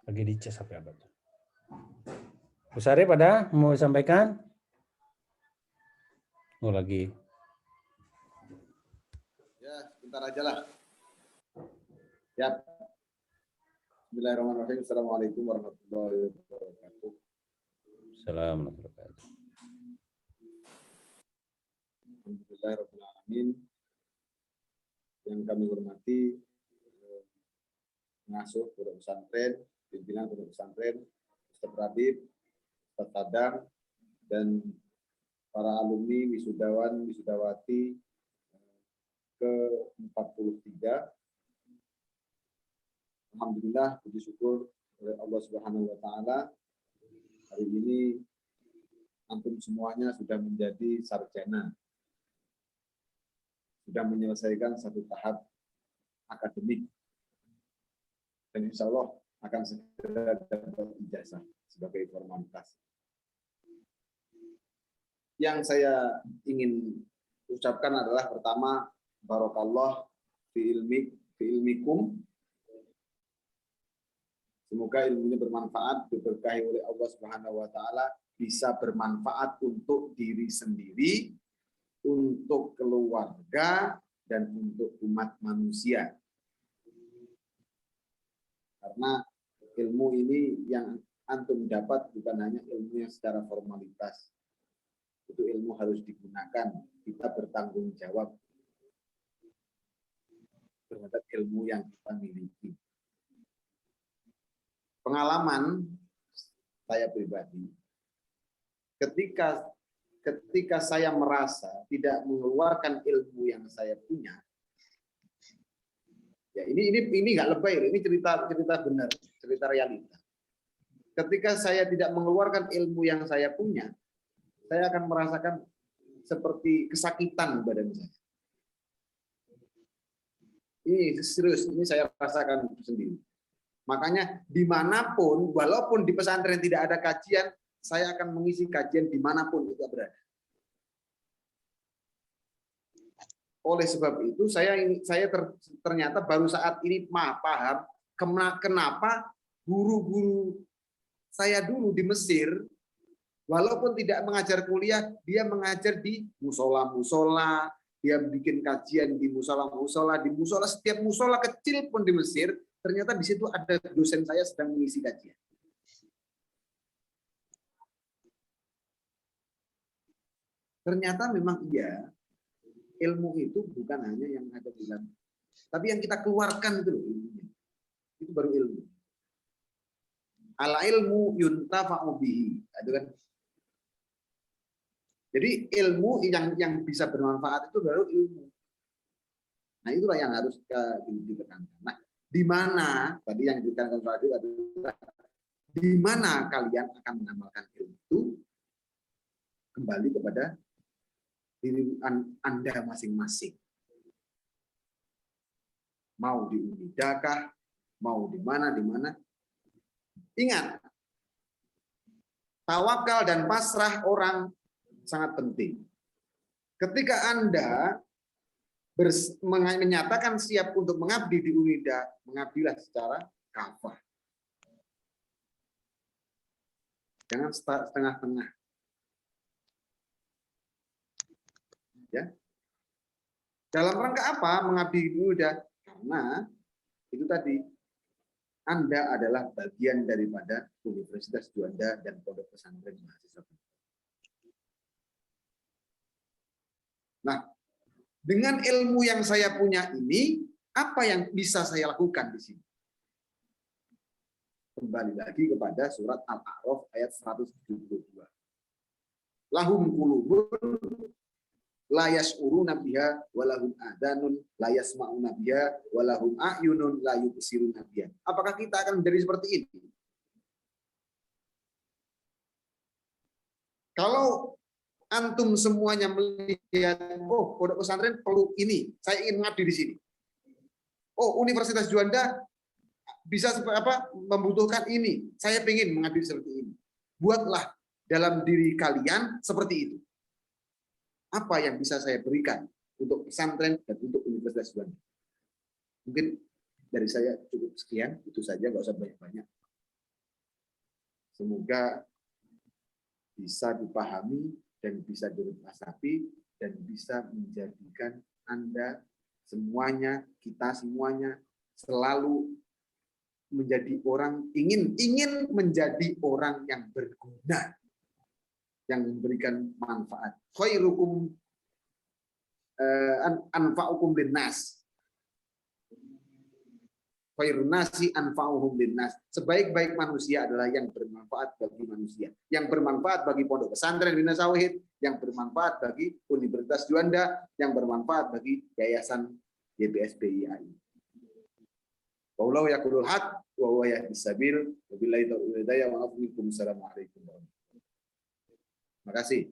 Lagi di cas HP Abah. Gus Arif ada mau sampaikan? Oh lagi. Ya, sebentar aja lah. Ya. Bismillahirrahmanirrahim. Assalamualaikum warahmatullahi wabarakatuh. Assalamualaikum warahmatullahi wabarakatuh. Alhamdulillahirrahmanirrahim. Yang kami hormati pengasuh pondok pesantren, pimpinan pondok pesantren, Ustaz Radib, Ustaz Tadang, dan para alumni wisudawan wisudawati ke-43. Alhamdulillah, puji syukur oleh Allah Subhanahu wa taala, hari ini antum semuanya sudah menjadi sarjana. Sudah menyelesaikan satu tahap akademik. Dan insya Allah akan segera dapat ijazah sebagai formalitas. Yang saya ingin ucapkan adalah pertama, barakallah fi ilmikum. Semoga ilmunya bermanfaat, diberkahi oleh Allah Subhanahu wa taala, bisa bermanfaat untuk diri sendiri, untuk keluarga, dan untuk umat manusia. Karena ilmu ini yang antum dapat bukan hanya ilmu yang secara formalitas. Itu ilmu harus digunakan, kita bertanggung jawab terhadap ilmu yang kita miliki. Pengalaman saya pribadi, ketika saya merasa tidak mengeluarkan ilmu yang saya punya, ya ini nggak lebay, ini cerita benar, cerita realita. Ketika saya tidak mengeluarkan ilmu yang saya punya, saya akan merasakan seperti kesakitan badan saya. Ini serius, ini saya rasakan sendiri. Makanya dimanapun, walaupun di pesantren tidak ada kajian, saya akan mengisi kajian dimanapun itu berada. Oleh sebab itu, ternyata baru saat ini paham kenapa guru-guru saya dulu di Mesir, walaupun tidak mengajar kuliah, dia mengajar di musola-musola, dia bikin kajian di musola-musola, setiap musola kecil pun di Mesir, ternyata di situ ada dosen saya sedang mengisi kajian. Ternyata memang iya, ilmu itu bukan hanya yang ada di dalam, tapi yang kita keluarkan itu loh ilmunya. Itu baru ilmu. Al ilmu yuntafa'u bihi, itu kan. Jadi ilmu yang bisa bermanfaat itu baru ilmu. Nah, itulah yang harus ditekankan. Nah, di mana tadi yang ditekankan tadi adalah di mana kalian akan mengamalkan ilmu itu kembali kepada diri Anda masing-masing. Mau di Unidakah, mau di mana. Ingat, tawakal dan pasrah orang sangat penting. Ketika Anda menyatakan siap untuk mengabdi di Unida, mengabdilah secara kafah. Jangan setengah-tengah. Ya. Dalam rangka apa mengabdi di Unida? Karena itu tadi, Anda adalah bagian daripada Universitas Juanda dan Pondok Pesantren Mahasiswa. Nah, dengan ilmu yang saya punya ini, apa yang bisa saya lakukan di sini? Kembali lagi kepada surat Al-A'raf ayat 172. Lahum qulubun la yas'uruna biha wa lahum adanun la yasma'una biha wa lahum a'yunun la yubsiruna biha. Apakah kita akan menjadi seperti ini? Kalau antum semuanya melihat, oh, pondok pesantren perlu ini, saya ingin mengabdi di sini. Oh, Universitas Juanda bisa membutuhkan ini. Saya ingin mengambil seperti ini. Buatlah dalam diri kalian seperti itu. Apa yang bisa saya berikan untuk pesantren dan untuk Universitas Juanda? Mungkin dari saya cukup sekian, itu saja, nggak usah banyak-banyak. Semoga bisa dipahami dan bisa diresapi dan bisa menjadikan Anda semuanya, kita semuanya selalu menjadi orang, ingin menjadi orang yang berguna, yang memberikan manfaat. Khairukum anfa'ukum linnas. Khairun nasi anfa'uhum linnas. Sebaik-baik manusia adalah yang bermanfaat bagi manusia. Yang bermanfaat bagi Pondok Pesantren Bina Tauhid, yang bermanfaat bagi Universitas Juanda, yang bermanfaat bagi Yayasan YBSPIAI. Wallahu yaqulul haq wa huwa yahdis sabil. Wabillahi taufiq wa hidayah. Assalamualaikum warahmatullahi wabarakatuh. Terima kasih.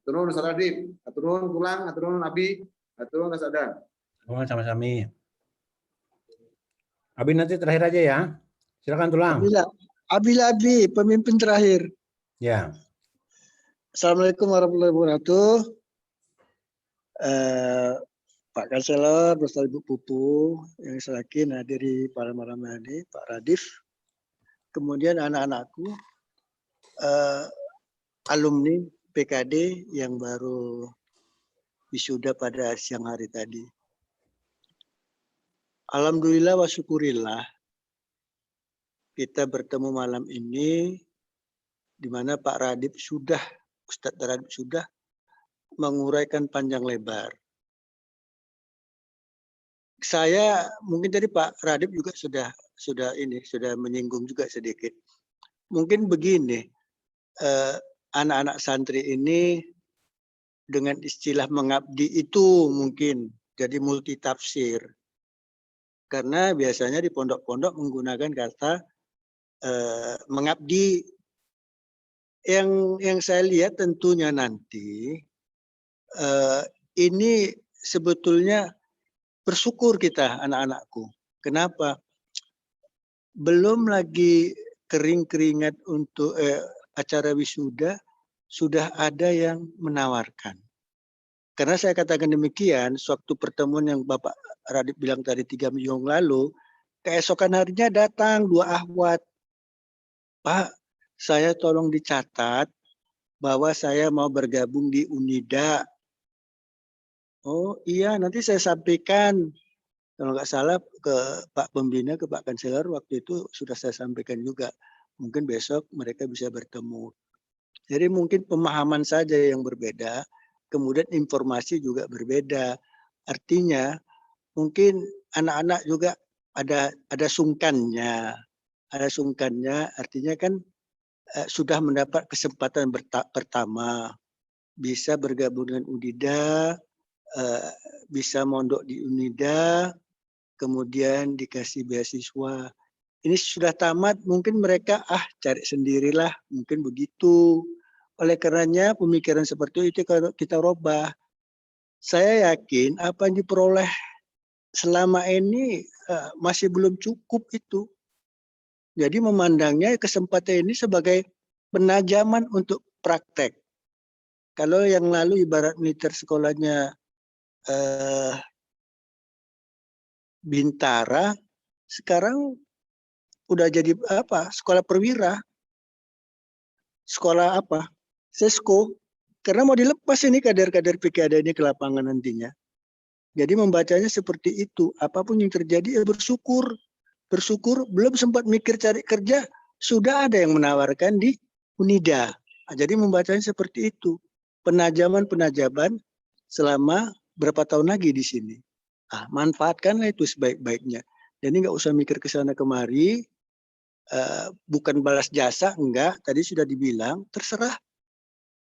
Aturun Ustaz Adib, aturun Tulang, aturun Abi, aturun Mas Adam. Oh, sama-sama. Abi nanti terakhir aja ya. Silakan Tulang. Abi, pemimpin terakhir. Ya. Assalamualaikum warahmatullahi wabarakatuh. Pak Kanselor, beserta Ibu Pupu yang saya yakin hadiri pada malam ini, Pak Radif, kemudian anak-anakku, alumni PKD yang baru wisuda pada siang hari tadi. Alhamdulillah wa syukurillah kita bertemu malam ini di mana Pak Radif sudah, Ustadz Radif sudah menguraikan panjang lebar. Saya mungkin tadi Pak Radif juga sudah menyinggung juga sedikit. Mungkin begini, anak-anak santri ini dengan istilah mengabdi itu mungkin jadi multi tafsir. Karena biasanya di pondok-pondok menggunakan kata mengabdi. Yang saya lihat tentunya nanti ini sebetulnya bersyukur kita anak-anakku. Kenapa? Belum lagi keringat untuk acara wisuda, sudah ada yang menawarkan. Karena saya katakan demikian, sewaktu pertemuan yang Bapak Radif bilang tadi 3 minggu lalu, keesokan harinya datang 2 akhwat. Pak, saya tolong dicatat bahwa saya mau bergabung di UNIDA. Oh iya, nanti saya sampaikan. Kalau nggak salah ke Pak Pembina, ke Pak Kanselor, waktu itu sudah saya sampaikan juga. Mungkin besok mereka bisa bertemu. Jadi mungkin pemahaman saja yang berbeda, kemudian informasi juga berbeda. Artinya mungkin anak-anak juga ada sungkannya. Ada sungkannya, artinya kan sudah mendapat kesempatan pertama. Bisa bergabung dengan UNIDA, bisa mondok di UNIDA, kemudian dikasih beasiswa. Ini sudah tamat, mungkin mereka cari sendirilah, mungkin begitu. Oleh karenanya pemikiran seperti itu kalau kita rubah. Saya yakin apa yang diperoleh selama ini masih belum cukup itu. Jadi memandangnya kesempatan ini sebagai penajaman untuk praktek. Kalau yang lalu ibarat militer sekolahnya Bintara, sekarang udah jadi apa? Sekolah perwira. Sekolah apa? Sesko. Karena mau dilepas ini kader-kader PKD ini ke lapangan nantinya. Jadi membacanya seperti itu. Apapun yang terjadi ya bersyukur. Bersyukur belum sempat mikir cari kerja, sudah ada yang menawarkan di UNIDA. Jadi membacanya seperti itu. Penajaman-penajaman selama berapa tahun lagi di sini. Manfaatkanlah itu sebaik-baiknya. Jadi nggak usah mikir ke sana kemari, bukan balas jasa, enggak. Tadi sudah dibilang, terserah.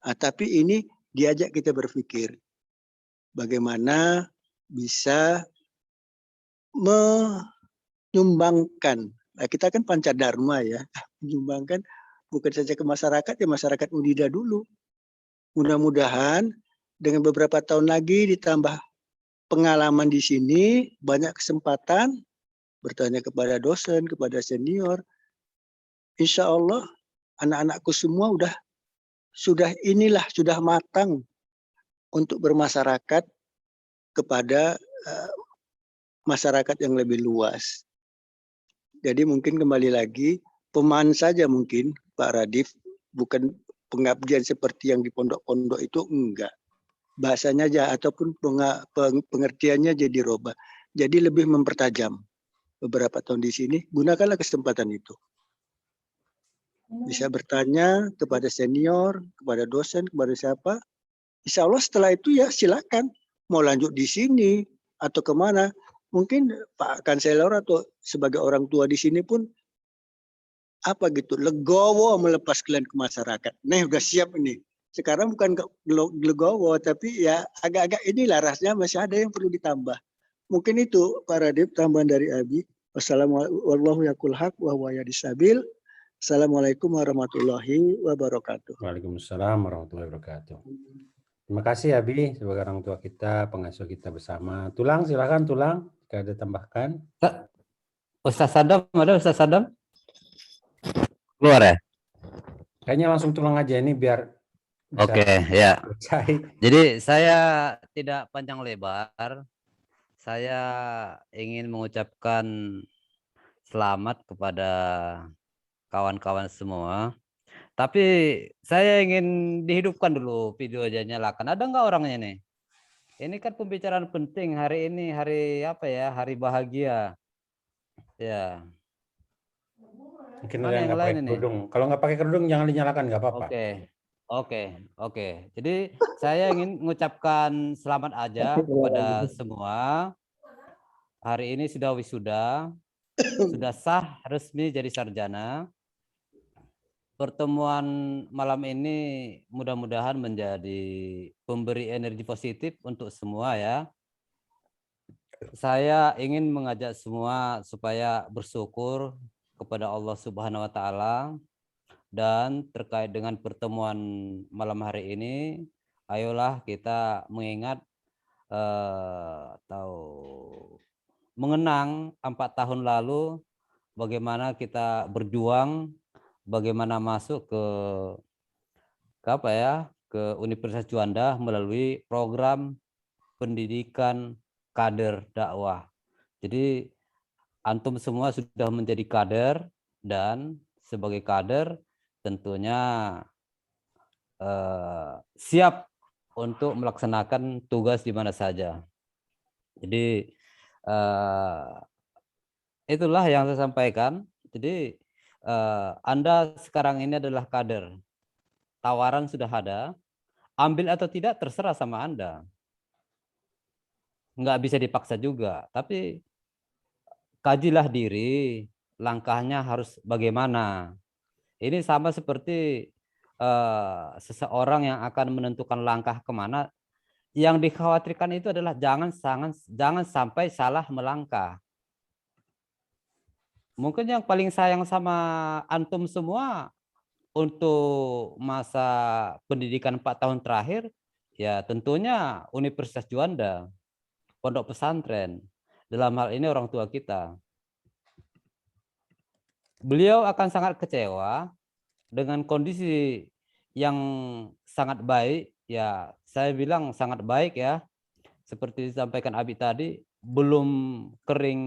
Tapi ini diajak kita berpikir. Bagaimana bisa menyumbangkan. Kita kan pancadharma ya. Menyumbangkan bukan saja ke masyarakat, ya masyarakat UNIDA dulu. Mudah-mudahan dengan beberapa tahun lagi ditambah pengalaman di sini, banyak kesempatan, bertanya kepada dosen, kepada senior. Insya Allah anak-anakku semua sudah matang untuk bermasyarakat kepada masyarakat yang lebih luas. Jadi mungkin kembali lagi, pemahaman saja mungkin Pak Radif, bukan pengabdian seperti yang di pondok-pondok itu, enggak. Bahasanya aja ataupun pengertiannya jadi robah. Jadi lebih mempertajam. Beberapa tahun di sini, gunakanlah kesempatan itu. Bisa bertanya kepada senior, kepada dosen, kepada siapa. Insya Allah setelah itu ya silakan. Mau lanjut di sini atau kemana. Mungkin Pak Kanselor atau sebagai orang tua di sini pun legowo melepas kalian ke masyarakat. Nih udah siap ini. Sekarang bukan legowo, tapi ya agak-agak inilah rasanya masih ada yang perlu ditambah. Mungkin itu Pak Radif tambahan dari Abi. Assalamualaikum warahmatullahi wabarakatuh. Waalaikumsalam warahmatullahi wabarakatuh. Terima kasih Abi sebagai orang tua kita, pengasuh kita bersama. Tulang, silakan Tulang. Jika ada tambahkan. Ustaz Sadam, ada Ustaz Sadam? Keluar ya? Kayaknya langsung Tulang aja ini biar bisa Oke, ya. selesai. Jadi saya tidak panjang lebar. Saya ingin mengucapkan selamat kepada kawan-kawan semua. Tapi saya ingin dihidupkan dulu videonya, nyalakan. Ada nggak orangnya nih? Ini kan pembicaraan penting hari ini, hari apa ya? Hari bahagia. Ya. Mungkin Mana ada yang yang nggak lain pakai ini? kerudung. Kalau nggak pakai kerudung jangan dinyalakan, nggak apa-apa. Oke. Jadi saya ingin mengucapkan selamat aja kepada semua. Hari ini sudah wisuda, sudah sah resmi jadi sarjana. Pertemuan malam ini mudah-mudahan menjadi pemberi energi positif untuk semua ya. Saya ingin mengajak semua supaya bersyukur kepada Allah Subhanahu wa taala, dan terkait dengan pertemuan malam hari ini, ayolah kita mengingat atau mengenang 4 tahun lalu bagaimana kita berjuang, bagaimana masuk ke Universitas Juanda melalui program pendidikan kader dakwah. Jadi antum semua sudah menjadi kader, dan sebagai kader tentunya siap untuk melaksanakan tugas di mana saja. Jadi itulah yang saya sampaikan. Jadi Anda sekarang ini adalah kader. Tawaran sudah ada, ambil atau tidak terserah sama Anda. Nggak bisa dipaksa juga, tapi kajilah diri, langkahnya harus bagaimana. Ini sama seperti seseorang yang akan menentukan langkah kemana. Yang dikhawatirkan itu adalah jangan sampai salah melangkah. Mungkin yang paling sayang sama antum semua untuk masa pendidikan 4 tahun terakhir, ya tentunya Universitas Juanda, pondok pesantren. Dalam hal ini orang tua kita. Beliau akan sangat kecewa dengan kondisi yang sangat baik, ya saya bilang sangat baik ya. Seperti disampaikan Abi tadi, belum kering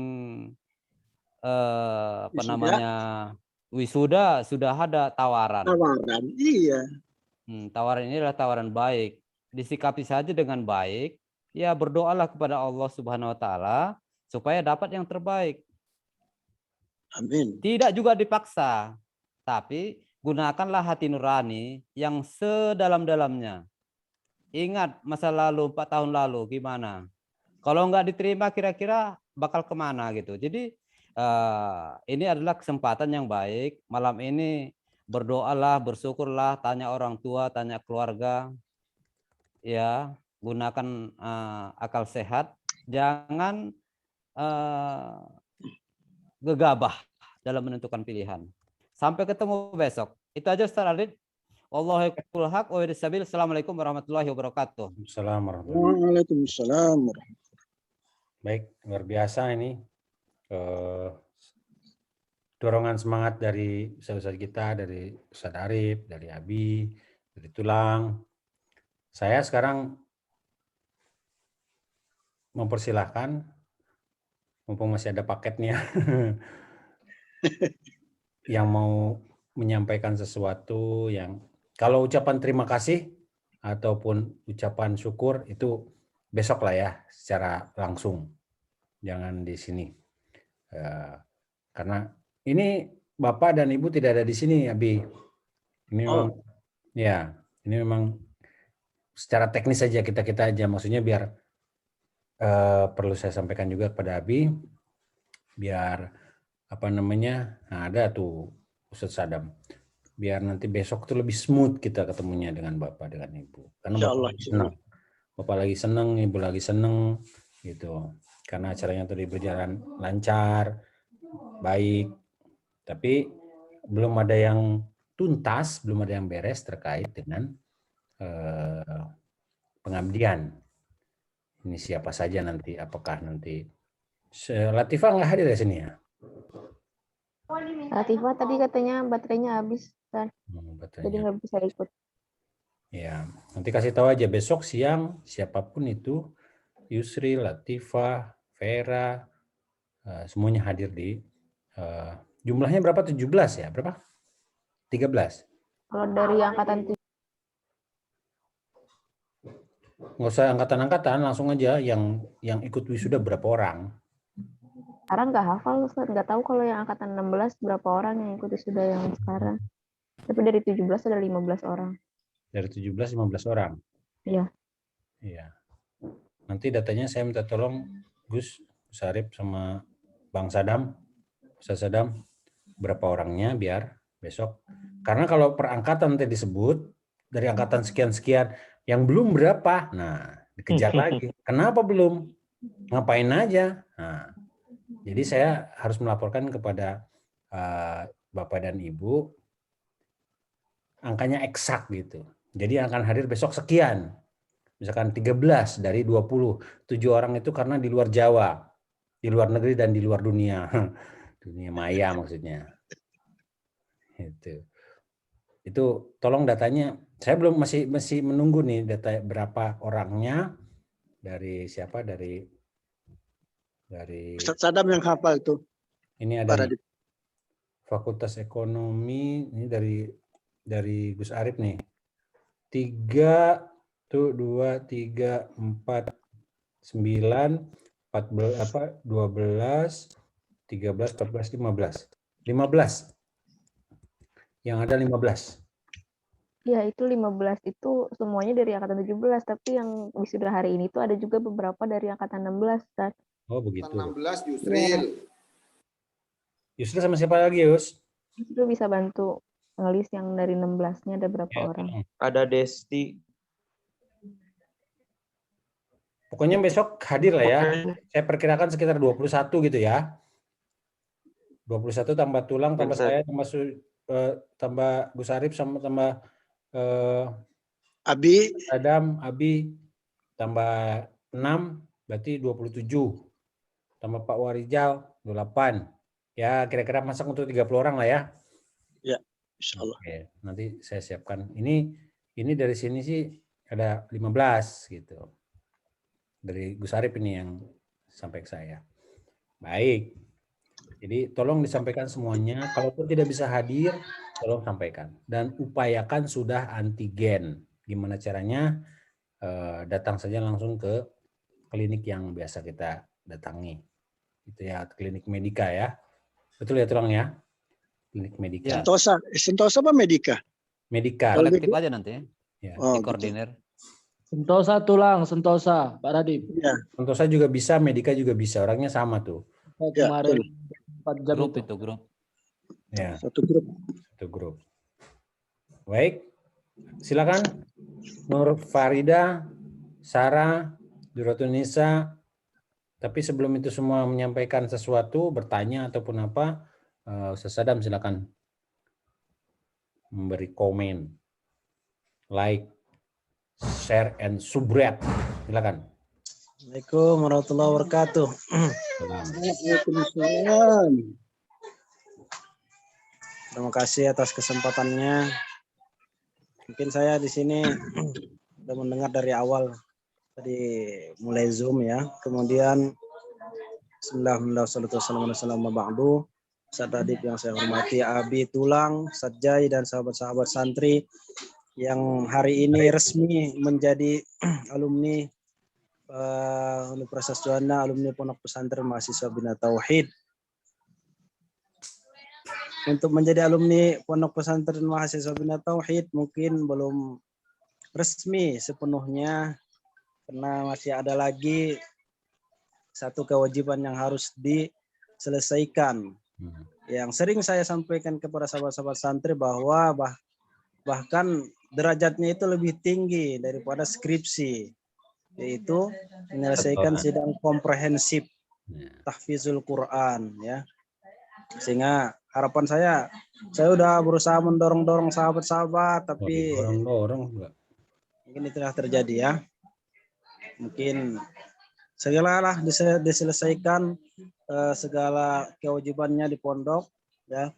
wisuda sudah ada tawaran. Tawaran, iya. Tawaran ini adalah tawaran baik. Disikapi saja dengan baik. Ya berdoalah kepada Allah Subhanahu wa taala supaya dapat yang terbaik. Amin. Tidak juga dipaksa, tapi gunakanlah hati nurani yang sedalam-dalamnya. Ingat masa lalu 4 tahun lalu gimana? Kalau nggak diterima kira-kira bakal kemana gitu. Jadi ini adalah kesempatan yang baik. Malam ini berdoalah, bersyukurlah, tanya orang tua, tanya keluarga. Ya, gunakan akal sehat. Jangan gegabah dalam menentukan pilihan. Sampai ketemu besok. Itu aja Ustaz Alid. Wallahul haq wa bisabil. Assalamualaikum warahmatullahi wabarakatuh. Waalaikumsalam warahmatullahi wabarakatuh. Waalaikumsalam warahmatullahi wabarakatuh. Baik, luar biasa ini dorongan semangat dari ustaz kita, dari Ustaz Arif, dari Abi, dari Tulang. Saya sekarang mempersilahkan, mumpung masih ada paketnya, yang mau menyampaikan sesuatu yang, kalau ucapan terima kasih ataupun ucapan syukur itu besok lah ya, secara langsung, jangan di sini. Karena ini Bapak dan Ibu tidak ada di sini, Abi. Ini memang, ya, ini memang secara teknis saja, kita aja, maksudnya biar perlu saya sampaikan juga kepada Abi, biar apa namanya, nah ada tuh Ustadz Sadam, biar nanti besok tuh lebih smooth kita ketemunya dengan Bapak dengan Ibu, karena Bapak lagi senang, Bapak lagi senang, Ibu lagi senang gitu, karena acaranya tadi berjalan lancar, baik, tapi belum ada yang tuntas, belum ada yang beres terkait dengan pengabdian. Ini siapa saja nanti, apakah nanti Latifah nggak hadir di sini ya? Latifah tadi katanya baterainya habis, Ustaz. Jadi nggak bisa ikut. Ya, nanti kasih tahu aja besok siang siapapun itu, Yusri, Latifah, Vera, semuanya hadir di jumlahnya berapa? 17 ya? Berapa? 13. Kalau dari angkatan Nggak usah angkatan-angkatan, langsung aja yang ikut wisuda berapa orang. sekarang nggak hafal, Ustaz. Nggak tahu kalau yang angkatan 16 berapa orang yang ikut wisuda yang sekarang. Tapi dari 17 ada 15 orang. Dari 17, 15 orang? Iya. Iya. Nanti datanya saya minta tolong Gus Sarip sama Bang Sadam, Ustaz Sadam, berapa orangnya biar besok. Karena kalau per angkatan nanti disebut, dari angkatan sekian-sekian, yang belum berapa, nah dikejar lagi. Kenapa belum? Ngapain aja? Nah, jadi saya harus melaporkan kepada Bapak dan Ibu, angkanya eksak gitu. Jadi yang akan hadir besok sekian. Misalkan 13 dari 20. 7 orang itu karena di luar Jawa, di luar negeri dan di luar dunia. Dunia maya maksudnya. Itu tolong datanya. Saya belum masih menunggu nih data berapa orangnya dari siapa, dari Ustaz Sadam yang hafal tuh. Ini ada nih, Fakultas Ekonomi ini dari Gus Arif nih. 3 tuh 2 3 4 9 14 apa 12 13 14 15. 15. Yang ada 15. Ya, itu 15 itu semuanya dari angkatan 17, tapi yang wisuda hari ini tuh ada juga beberapa dari angkatan 16, Ustaz. Oh, begitu. 16 Yusril. Yusril sama siapa lagi, Yus? Itu bisa bantu ngelis yang dari 16-nya ada berapa orang. Ada Desti. Pokoknya besok hadir lah ya. Saya perkirakan sekitar 21 gitu ya. 21 tambah Tulang, tambah saya, tambah Gus Arif, sama tambah Abi, Adam, Abi, tambah 6, berarti 27. Tambah Pak Warijal, 28. Ya, kira-kira masak untuk 30 orang lah ya. Ya, insya Allah. Oke, nanti saya siapkan. Ini dari sini sih ada 15 gitu. Dari Gus Arif ini yang sampai ke saya. Baik. Jadi tolong disampaikan semuanya. Kalaupun tidak bisa hadir, tolong sampaikan. Dan upayakan sudah antigen. Gimana caranya? Datang saja langsung ke klinik yang biasa kita datangi. Itu ya, klinik Medika ya. Betul ya, Tulang ya? Klinik Medika. Sentosa apa Medika? Medika. Kolektif aja nanti. Ya. Oh, Koordinir. Sentosa Tulang, Sentosa, Pak Radip. Ya. Sentosa juga bisa, Medika juga bisa. Orangnya sama tuh. Ya, Kemarin 4 jam Grup itu grup. Ya. Satu grup. Satu grup. Baik. Silakan Nur Farida, Sarah, Duratun-Nisa. Tapi sebelum itu semua menyampaikan sesuatu, bertanya ataupun apa, Ustaz Sadam silakan memberi komen, like, share, and subscribe. Silakan. Assalamualaikum warahmatullahi wabarakatuh. Waalaikumsalam. Terima kasih atas kesempatannya. Mungkin saya di sini sudah mendengar dari awal tadi mulai Zoom ya. Kemudian Bismillahirrahmanirrahim. Ustaz Adib yang saya hormati, Abi Tulang, Sajjai dan sahabat-sahabat santri yang hari ini resmi menjadi alumni Universitas Juanda, alumni Pondok Pesantren Mahasiswa Bina Tauhid. Untuk menjadi alumni Pondok Pesantren Mahasiswa Bina Tauhid mungkin belum resmi sepenuhnya karena masih ada lagi satu kewajiban yang harus diselesaikan. Yang sering saya sampaikan kepada sahabat-sahabat santri bahwa bahkan derajatnya itu lebih tinggi daripada skripsi, yaitu menyelesaikan sidang komprehensif tahfizul Quran ya. Sehingga harapan saya udah berusaha mendorong-dorong sahabat-sahabat tapi mungkin itu telah terjadi ya. Mungkin segala diselesaikan segala kewajibannya di pondok ya.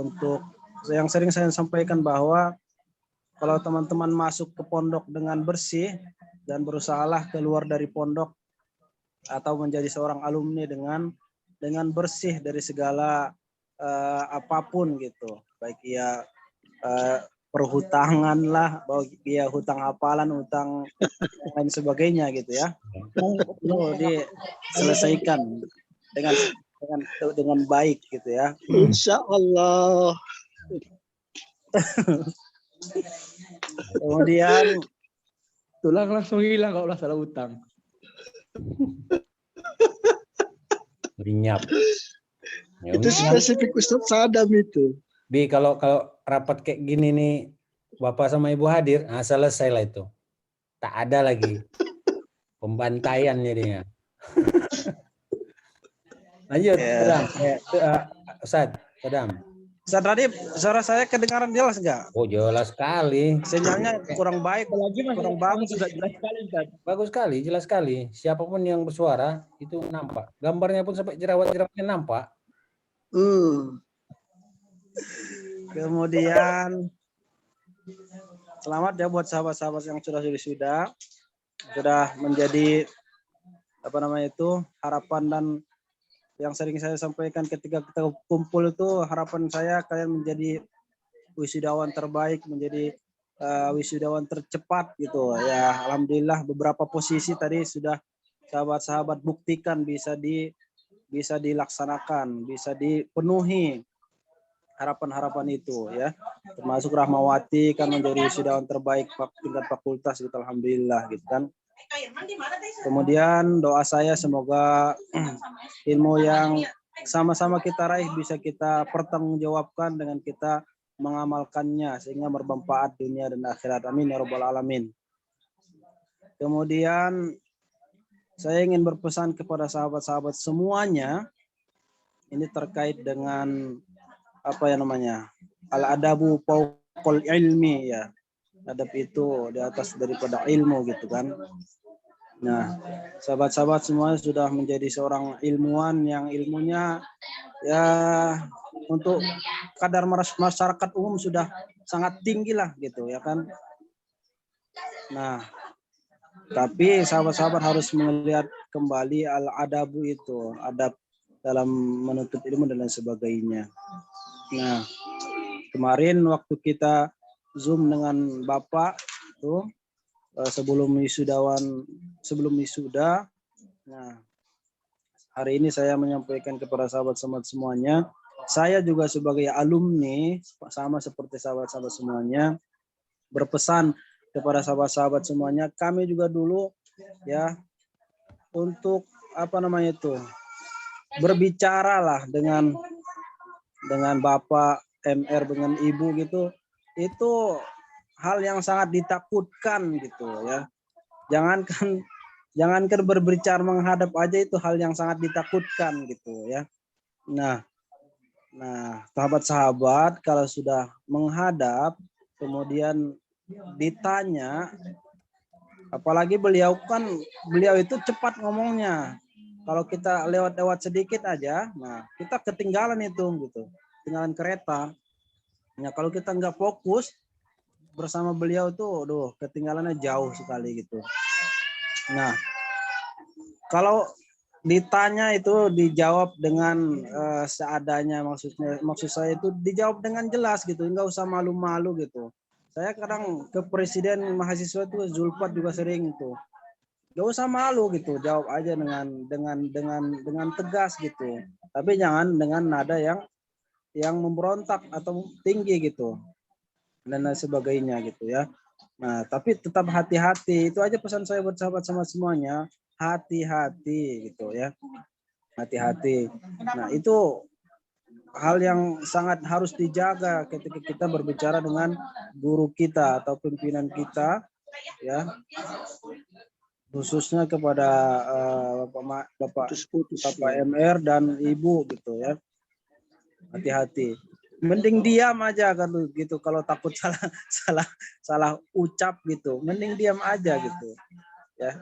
Untuk yang sering saya sampaikan bahwa kalau teman-teman masuk ke pondok dengan bersih dan berusahalah keluar dari pondok atau menjadi seorang alumni dengan bersih dari segala apapun gitu, baik ya perhutangan lah, baik ya hutang hafalan, hutang lain sebagainya gitu ya, itu diselesaikan dengan baik gitu ya. Insya Allah. Kemudian Tulang langsung hilang kalau salah utang. Rinyap. Ya, Itu spesifik Ustadz Sadam itu. Bi, kalau rapat kayak gini nih, Bapak sama Ibu hadir, nah selesai lah itu. Tak ada lagi pembantaian jadinya. Lanjut, Sadam. Ustaz, Sadam. Ustaz Radib, suara saya kedengaran jelas nggak? Oh, jelas sekali. Sinyalnya kurang baik, kurang bagus. Sudah jelas sekali, Ustaz. Bagus sekali, jelas sekali. Siapapun yang bersuara itu nampak. Gambarnya pun sampai jerawat-jerawatnya nampak. Kemudian selamat ya buat sahabat-sahabat yang sudah menjadi harapan, dan yang sering saya sampaikan ketika kita kumpul itu, harapan saya kalian menjadi wisudawan terbaik, menjadi wisudawan tercepat gitu ya. Alhamdulillah beberapa posisi tadi sudah sahabat-sahabat buktikan bisa dilaksanakan, bisa dipenuhi harapan-harapan itu ya. Termasuk Rahmawati kan menjadi wisudawan terbaik tingkat fakultas gitu, alhamdulillah gitu kan. Kemudian doa saya semoga ilmu yang sama-sama kita raih bisa kita pertanggungjawabkan dengan kita mengamalkannya sehingga bermanfaat dunia dan akhirat. Amin ya rabbal alamin. Kemudian saya ingin berpesan kepada sahabat-sahabat semuanya, ini terkait dengan al-adabu fauqal ilmi ya. Adab itu di atas daripada ilmu gitu kan. Nah, sahabat-sahabat semuanya sudah menjadi seorang ilmuwan yang ilmunya ya untuk kadar masyarakat umum sudah sangat tinggi lah gitu ya kan. Nah, tapi sahabat-sahabat harus melihat kembali al-adabu itu, adab dalam menuntut ilmu dan lain sebagainya. Nah, kemarin waktu kita Zoom dengan Bapak tuh sebelum wisuda. Nah, hari ini saya menyampaikan kepada sahabat-sahabat semuanya, saya juga sebagai alumni sama seperti sahabat-sahabat semuanya berpesan kepada sahabat-sahabat semuanya, kami juga dulu ya untuk berbicaralah dengan Bapak MR dengan Ibu gitu. Itu hal yang sangat ditakutkan gitu ya. Jangankan berbicara menghadap aja itu hal yang sangat ditakutkan gitu ya. Nah, sahabat-sahabat kalau sudah menghadap kemudian ditanya Apalagi beliau itu cepat ngomongnya. Kalau kita lewat sedikit aja, nah kita ketinggalan itu gitu, ketinggalan kereta. Nah kalau kita nggak fokus bersama beliau tuh, ketinggalannya jauh sekali gitu. Nah kalau ditanya itu dijawab dengan seadanya, maksud saya itu dijawab dengan jelas gitu, nggak usah malu-malu gitu. Saya kadang ke presiden mahasiswa itu Zulfat juga sering tuh, nggak usah malu gitu, jawab aja dengan tegas gitu, tapi jangan dengan nada yang memberontak atau tinggi gitu dan lain sebagainya gitu ya. Nah tapi tetap hati-hati, itu aja pesan saya buat sahabat sama semuanya, hati-hati gitu ya, hati-hati. Nah itu hal yang sangat harus dijaga ketika kita berbicara dengan guru kita atau pimpinan kita ya, khususnya kepada Bapak MR dan Ibu gitu ya. Hati-hati. Mending diam aja kan gitu, kalau takut salah ucap gitu. Mending diam aja gitu. Ya.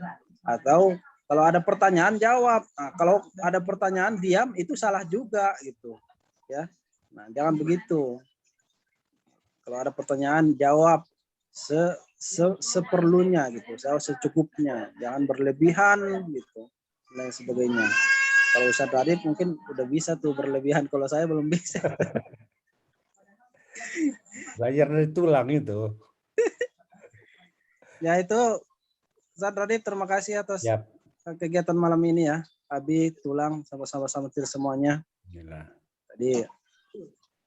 Atau kalau ada pertanyaan jawab. Nah, kalau ada pertanyaan diam itu salah juga gitu. Ya. Nah, jangan begitu. Kalau ada pertanyaan jawab seperlunya gitu, secukupnya, jangan berlebihan gitu, dan sebagainya. Kalau Ustadz Radit mungkin udah bisa tuh berlebihan, kalau saya belum bisa. Belajar dari tulang itu. Ya itu, Ustadz Radit terima kasih atas Yap. kegiatan malam ini ya. Abi, Tulang, sama-sama semuanya. Gila. Tadi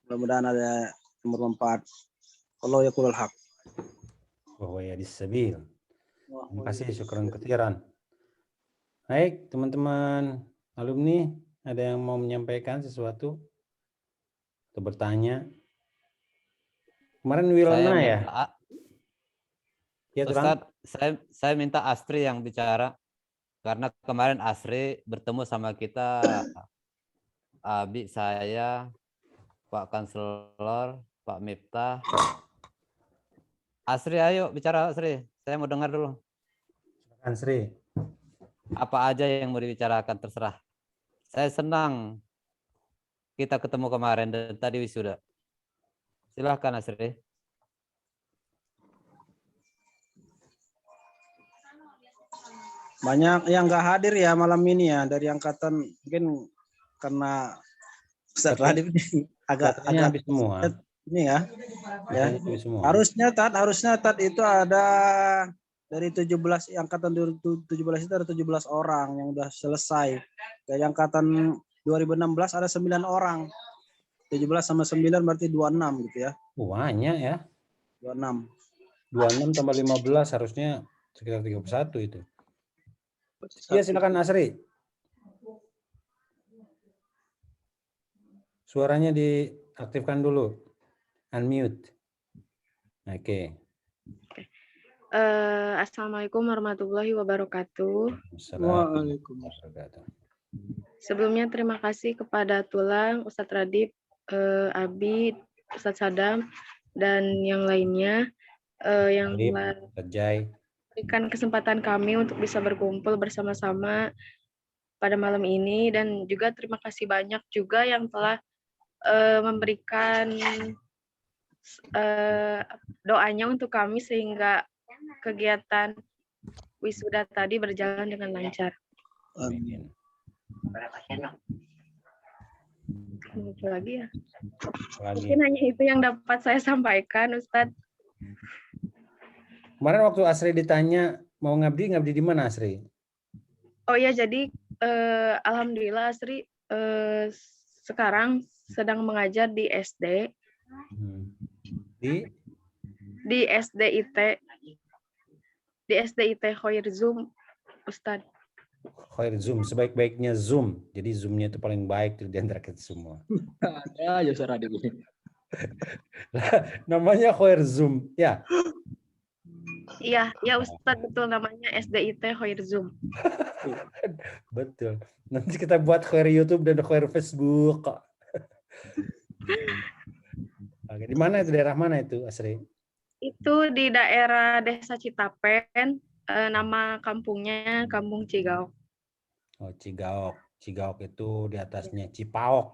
mudah-mudahan ada yang bermanfaat. Allah ya kulul haq. Bahwa ya disabil. Terima kasih, syukran ketiran. Baik, teman-teman alumni, ada yang mau menyampaikan sesuatu atau bertanya? Kemarin Wilna ya? Ya, Ustadz, saya minta Astri yang bicara, karena kemarin Astri bertemu sama kita, Abi, saya, Pak Kanselor, Pak Miftah. Astri, ayo bicara Astri, saya mau dengar dulu. Astri. Apa aja yang mau dibicarakan, terserah. Saya senang kita ketemu kemarin dan tadi wisuda. Silahkan Astri. Banyak yang nggak hadir ya malam ini ya dari angkatan, mungkin karena Ustadz Radit ini agak habis semua. Ini ya. Harusnya Tat itu ada dari 17 angkatan 2017 itu ada 17 orang yang udah selesai. Dari angkatan 2016 ada 9 orang. 17 sama 9 berarti 26 gitu ya. Banyak ya. 26. 26 tambah 15 harusnya sekitar 31 itu. Iya, silakan Asri. Suaranya diaktifkan dulu. Unmute. Oke. Assalamualaikum warahmatullahi wabarakatuh. Waalaikumsalam. Sebelumnya terima kasih kepada Tulang, Ustadz Radit, Abi, Ustadz Sadam, dan yang lainnya yang memberikan kesempatan kami untuk bisa berkumpul bersama-sama pada malam ini, dan juga terima kasih banyak juga yang telah memberikan doanya untuk kami sehingga kegiatan wisuda tadi berjalan dengan lancar. Amin. Apa lagi ya? Mungkin hanya itu yang dapat saya sampaikan, Ustadz. Kemarin waktu Asri ditanya mau ngabdi di mana Asri? Oh ya, jadi alhamdulillah Asri sekarang sedang mengajar di SD. Di SDIT. Di SDIT Khoir Zoom, Ustadz. Khoir Zoom, sebaik-baiknya Zoom. Jadi Zoom-nya itu paling baik di antara kita semua. Ya, Ustadz Radit. Namanya Khoir Zoom, ya. Iya, ya Ustadz, betul namanya SDIT Khoir Zoom. Betul. Nanti kita buat Khoir YouTube dan Khoir Facebook. Oke, di mana itu, daerah mana itu, Asri? Itu di daerah Desa Citapen, nama kampungnya Kampung Cigaok. Oh, Cigaok. Cigaok itu di atasnya Cipaok.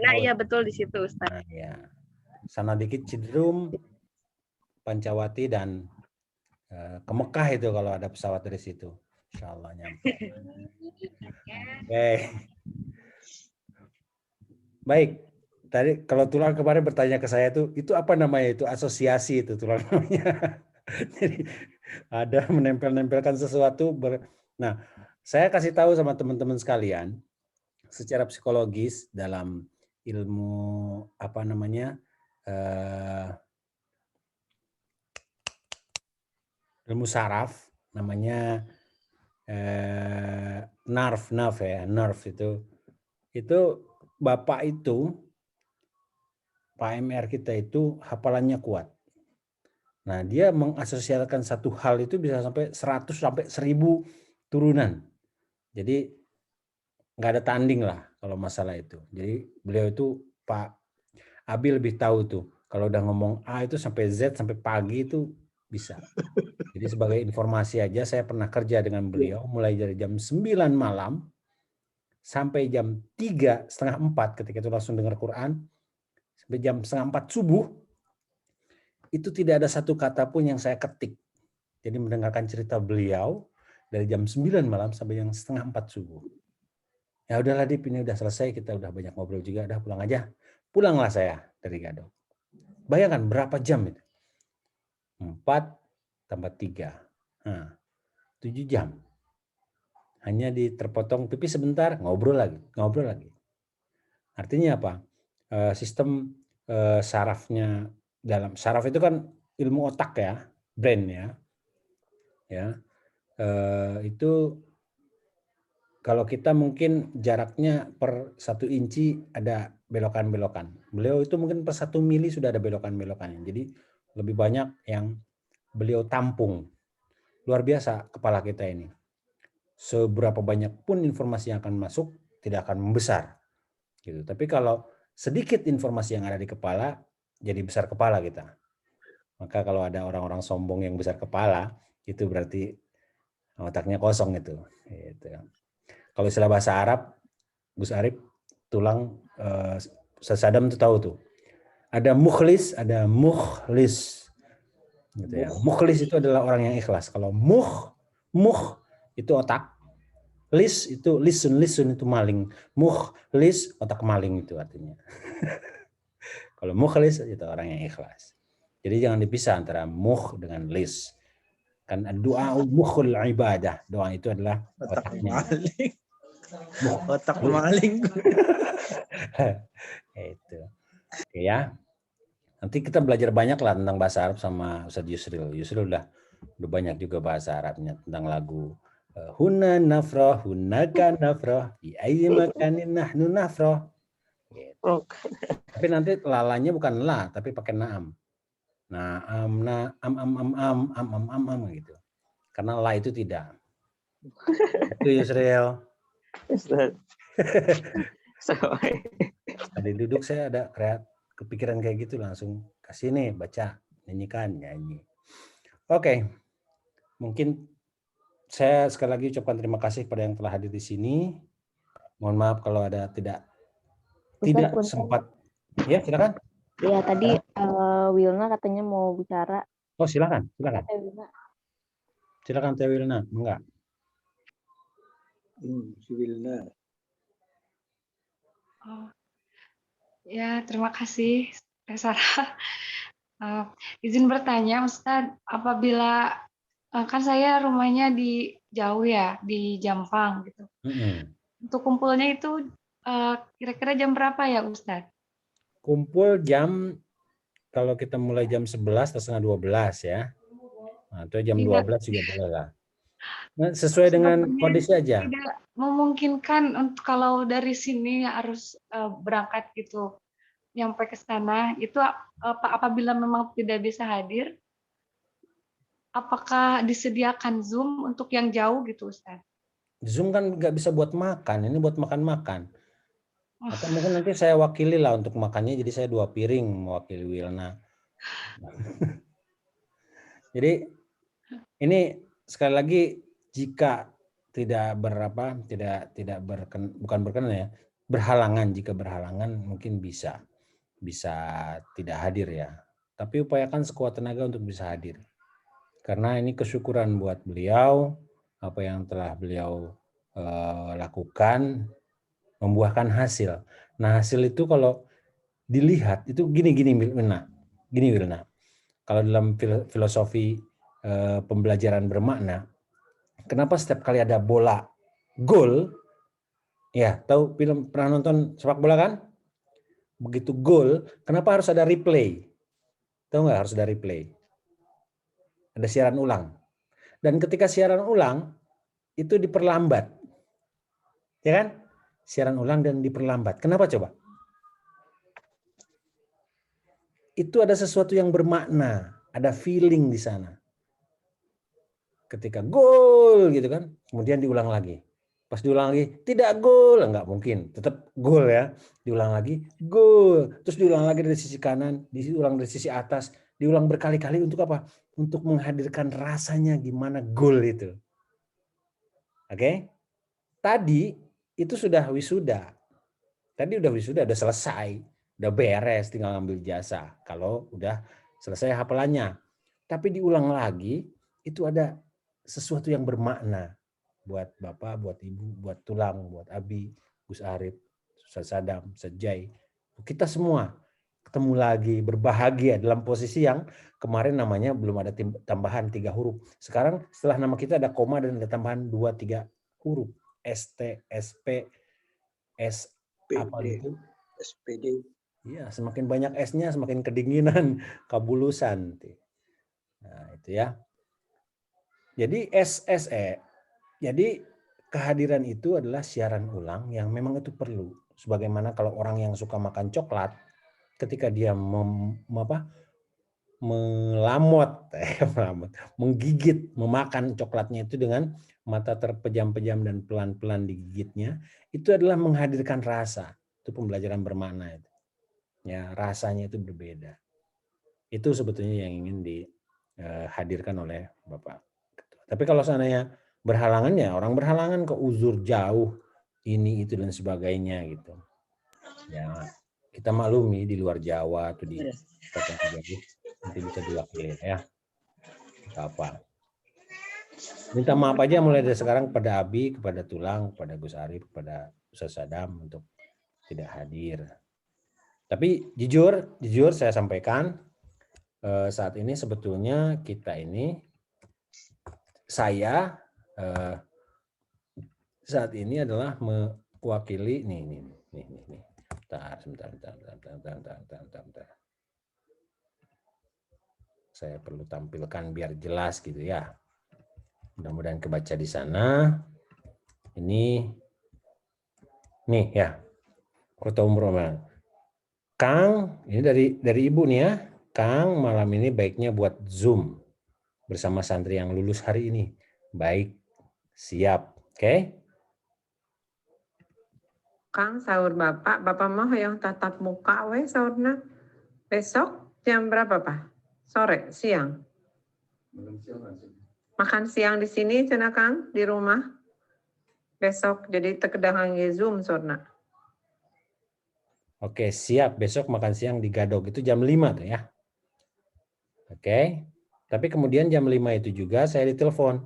Nah, iya betul di situ, Ustaz. Nah, ya. Sana dikit Cidrum, Pancawati, dan ke Mekah itu kalau ada pesawat dari situ. Insya Allah nyampe. Oke. Baik. Tadi kalau Tulang kemarin bertanya ke saya itu apa namanya itu asosiasi itu Tulang namanya. Jadi ada menempel-nempelkan sesuatu. Nah, saya kasih tahu sama teman-teman sekalian secara psikologis dalam ilmu apa namanya ilmu saraf namanya nerve itu Bapak itu Pak MR kita itu hafalannya kuat. Nah, dia mengasosiasikan satu hal itu bisa sampai 100 sampai 1000 turunan. Jadi nggak ada tanding lah kalau masalah itu. Jadi beliau itu Pak Abi lebih tahu tuh. Kalau udah ngomong A itu sampai Z sampai pagi itu bisa. Jadi sebagai informasi aja saya pernah kerja dengan beliau mulai dari jam 9 malam sampai jam 3, setengah 4 ketika itu langsung dengar Quran. Sampai jam setengah 4 subuh, itu tidak ada satu kata pun yang saya ketik. Jadi mendengarkan cerita beliau dari jam 9 malam sampai yang setengah 4 subuh. Ya udahlah Dip, ini udah selesai, kita udah banyak ngobrol juga, udah pulang aja. Pulanglah saya dari Gadok. Bayangkan berapa jam itu? 4 tambah 3. Nah, 7 jam. Hanya terpotong pipi sebentar, ngobrol lagi. Artinya apa? Sistem sarafnya dalam saraf itu kan ilmu otak ya, brain ya. Itu kalau kita mungkin jaraknya per 1 inci ada belokan-belokan. Beliau itu mungkin per 1 mili sudah ada belokan-belokannya. Jadi lebih banyak yang beliau tampung. Luar biasa kepala kita ini. Seberapa banyak pun informasi yang akan masuk tidak akan membesar. Gitu. Tapi kalau sedikit informasi yang ada di kepala, jadi besar kepala kita. Maka kalau ada orang-orang sombong yang besar kepala, itu berarti otaknya kosong itu. Gitu. Kalau istilah bahasa Arab, Gus Arif, Tulang, Ustaz Sadam itu tahu tuh. Ada mukhlis, ada mukhlis. Gitu ya. Mukhlis itu adalah orang yang ikhlas. Kalau muh itu otak. Lis itu lisun itu maling. Mukhlis otak maling itu artinya. Kalau mukhlis itu orang yang ikhlas. Jadi jangan dipisah antara muh dengan lis. Kan doa mukhul ibadah. Doa itu adalah otaknya. Maling. Otak maling. Itu. Oke ya. Nanti kita belajar banyak lah tentang bahasa Arab sama Ustaz Yusril. Yusril udah banyak juga bahasa Arabnya tentang lagu Huna nafrah, hunaka nafrah, bi ayyi makanin nahnu nafrah. Gitu. Tapi nanti lalanya bukan la, tapi pakai naam. Naam, am gitu. Karena la itu tidak. Itu Yusril. Tadi duduk saya ada kepikiran kayak gitu langsung kasih nih baca, nyanyi. Oke. Mungkin saya sekali lagi ucapkan terima kasih pada yang telah hadir di sini. Mohon maaf kalau ada tidak sempat. Ya, silakan. Ya, tadi Wilna katanya mau bicara. Oh, silakan. Silakan Teh Wilna. Enggak. Si Wilna. Oh. Ya, terima kasih, Sarah. Izin bertanya, Ustadz, apabila kan saya rumahnya di jauh ya, di Jampang gitu. Untuk kumpulnya itu kira-kira jam berapa ya, Ustadz? Kumpul jam, kalau kita mulai jam 11 atau setengah 12 ya. Nah, atau jam 12 juga boleh lah. Nah, sesuai dengan kondisi aja. Tidak memungkinkan untuk kalau dari sini harus berangkat gitu, nyampe ke sana, itu apabila memang tidak bisa hadir, apakah disediakan Zoom untuk yang jauh gitu, Ustaz? Zoom kan nggak bisa buat makan, ini buat makan-makan. Atau mungkin nanti saya wakili lah untuk makannya, jadi saya 2 piring mewakili Wilna. Jadi Ini sekali lagi jika bukan berkenan ya, berhalangan, jika berhalangan mungkin bisa tidak hadir ya. Tapi upayakan sekuat tenaga untuk bisa hadir. Karena ini kesyukuran buat beliau, apa yang telah beliau lakukan membuahkan hasil. Nah, hasil itu kalau dilihat itu gini Wilna. Kalau dalam filosofi pembelajaran bermakna, kenapa setiap kali ada bola gol, ya tahu pernah nonton sepak bola kan? Begitu gol, kenapa harus ada replay? Tahu nggak harus ada replay? Ada siaran ulang. Dan ketika siaran ulang itu diperlambat, ya kan? Siaran ulang dan diperlambat. Kenapa coba? Itu ada sesuatu yang bermakna, ada feeling di sana. Ketika gol gitu kan, kemudian diulang lagi. Pas diulang lagi, tidak gol, enggak mungkin, tetap gol ya. Diulang lagi, gol. Terus diulang lagi dari sisi kanan, diulang dari sisi atas, diulang berkali-kali untuk apa? Untuk menghadirkan rasanya gimana gol itu. Oke? Tadi itu sudah wisuda. Tadi udah wisuda, udah selesai, udah beres, tinggal ngambil jasa. Kalau udah selesai hafalannya. Tapi diulang lagi, itu ada sesuatu yang bermakna buat Bapak, buat Ibu, buat Tulang, buat Abi, Gus Arif, Ustaz Sadam, Ustaz Jai. Kita semua ketemu lagi, berbahagia dalam posisi yang kemarin namanya belum ada tambahan 3 huruf. Sekarang setelah nama kita ada koma dan ada tambahan 2-3 huruf. ST, SP, S, apa itu? SPD. Iya, semakin banyak S-nya semakin kedinginan, kabulusan. Nah, itu ya. Jadi SSE, jadi kehadiran itu adalah siaran ulang yang memang itu perlu. Sebagaimana kalau orang yang suka makan coklat, ketika dia menggigit, memakan coklatnya itu dengan mata terpejam-pejam dan pelan-pelan digigitnya, itu adalah menghadirkan rasa. Itu pembelajaran bermakna itu. Ya, rasanya itu berbeda. Itu sebetulnya yang ingin dihadirkan oleh Bapak. Tapi kalau seandainya berhalangan ya orang berhalangan ke uzur jauh ini itu dan sebagainya gitu. Ya kita maklumi di luar Jawa atau di kota jauh nanti bisa diwakili ya. Apa? Minta maaf aja mulai dari sekarang kepada Abi, kepada Tulang, kepada Gus Arif, kepada Ustaz Sadam untuk tidak hadir. Tapi jujur saya sampaikan saat ini sebetulnya kita ini saya saat ini adalah mewakili nih. Sebentar. Saya perlu tampilkan biar jelas gitu ya. Mudah-mudahan kebaca di sana. Ini nih ya. Kota Umroh. Kang, ini dari Ibu nih ya. Kang, malam ini baiknya buat Zoom bersama santri yang lulus hari ini. Baik, siap. Oke? Kang, sahur Bapak mau yang tatap muka we sahurna. Besok jam berapa, Pak? Sore, siang? Makan siang di sini, cenah Kang, di rumah. Besok jadi tekedangan Zoom sahurna. Oke, siap. Besok makan siang di Gadog. Itu jam 5 tuh ya. Oke. Tapi kemudian jam 5 itu juga saya ditelepon.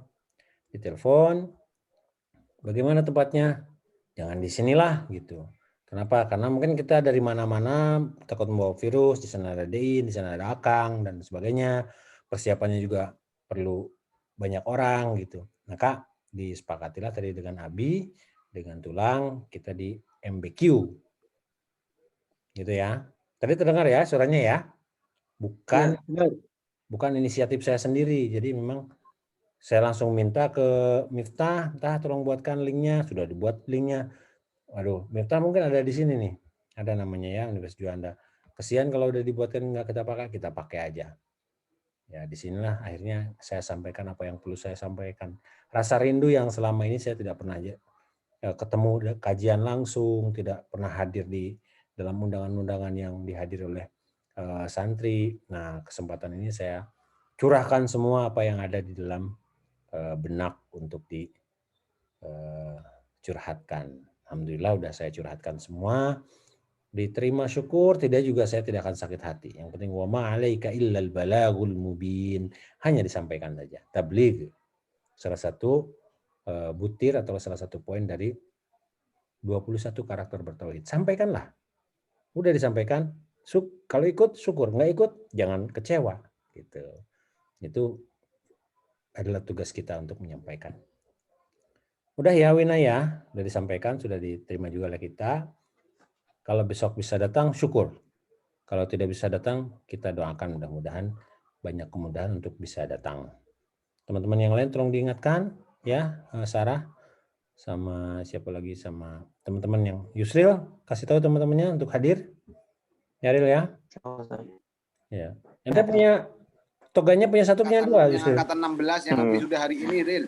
Bagaimana tempatnya? Jangan di sinilah gitu. Kenapa? Karena mungkin kita dari mana-mana takut membawa virus, di sana ada Dein, di sana ada Akang dan sebagainya. Persiapannya juga perlu banyak orang gitu. Maka disepakatilah tadi dengan Abi, dengan Tulang, kita di MBQ. Gitu ya. Tadi terdengar ya suaranya ya? Bukan inisiatif saya sendiri. Jadi memang saya langsung minta ke Miftah, tolong buatkan linknya. Sudah dibuat linknya. Waduh, Miftah mungkin ada di sini nih. Ada namanya ya, Universitas Juanda. Kesian kalau udah dibuatkan nggak kita pakai aja. Ya, disinilah akhirnya saya sampaikan apa yang perlu saya sampaikan. Rasa rindu yang selama ini saya tidak pernah ketemu kajian langsung, tidak pernah hadir di dalam undangan-undangan yang dihadiri oleh santri. Nah, kesempatan ini saya curahkan semua apa yang ada di dalam benak untuk curhatkan. Alhamdulillah udah saya curhatkan semua. Diterima syukur, tidak juga saya tidak akan sakit hati. Yang penting wa ma 'alaika illal balagul mubin. Hanya disampaikan saja. Tabligh. Salah satu butir atau salah satu poin dari 21 karakter bertauhid. Sampaikanlah. Udah disampaikan, kalau ikut syukur, nggak ikut jangan kecewa gitu. Itu adalah tugas kita untuk menyampaikan. Udah ya Wina ya, sudah disampaikan, sudah diterima juga oleh kita. Kalau besok bisa datang, syukur. Kalau tidak bisa datang, kita doakan mudah-mudahan banyak kemudahan untuk bisa datang. Teman-teman yang lain tolong diingatkan ya, Sarah sama siapa lagi, sama teman-teman yang Yusril, kasih tahu teman-temannya untuk hadir. Ya Ril ya. Ya. Anda punya toganya punya satu, punya dua Yusril. Angkatan 16 yang habis sudah hari ini, Ril.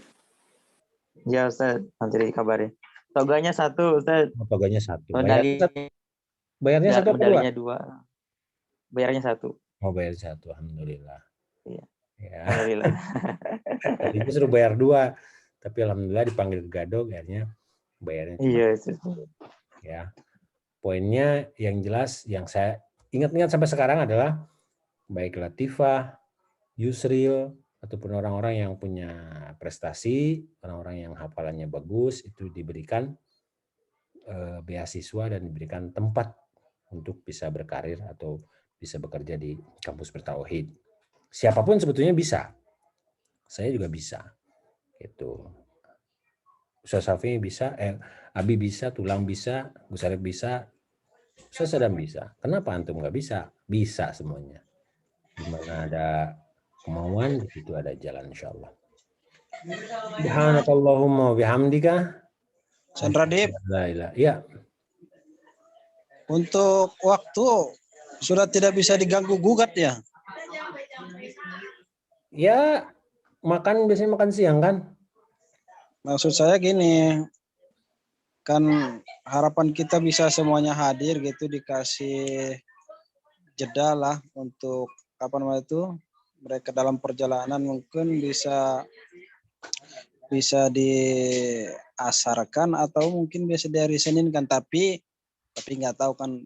Ya Ustaz, nanti dikabarin. Toganya satu Ustaz. Toganya satu. Bayarnya satu apa dua? Medalinya dua. Bayarnya satu. Oh, bayar satu, alhamdulillah. Iya. Ya. Alhamdulillah. Tadinya suruh bayar dua, tapi alhamdulillah dipanggil Gadog, akhirnya bayarnya cuma. Iya. Ya. Poinnya yang jelas, yang saya ingat-ingat sampai sekarang adalah baik Latifah, Yusril, ataupun orang-orang yang punya prestasi, orang-orang yang hafalannya bagus, itu diberikan beasiswa dan diberikan tempat untuk bisa berkarir atau bisa bekerja di kampus bertauhid. Siapapun sebetulnya bisa. Saya juga bisa. Gitu. Ustaz Safi bisa, Abi bisa, Tulang bisa, Gus Arif bisa, Ustaz Sadam bisa. Kenapa antum nggak bisa? Bisa semuanya. Di mana ada kemauan, di situ ada jalan insyaallah. Subhanakallahumma bihamdika. Radip. Ya. Untuk waktu sudah tidak bisa diganggu gugat ya? Ya, biasanya makan siang kan? Maksud saya gini, kan harapan kita bisa semuanya hadir gitu, dikasih jeda lah untuk apa namanya itu, mereka dalam perjalanan mungkin bisa diasarkan atau mungkin bisa dari Senin kan, tapi nggak tahu kan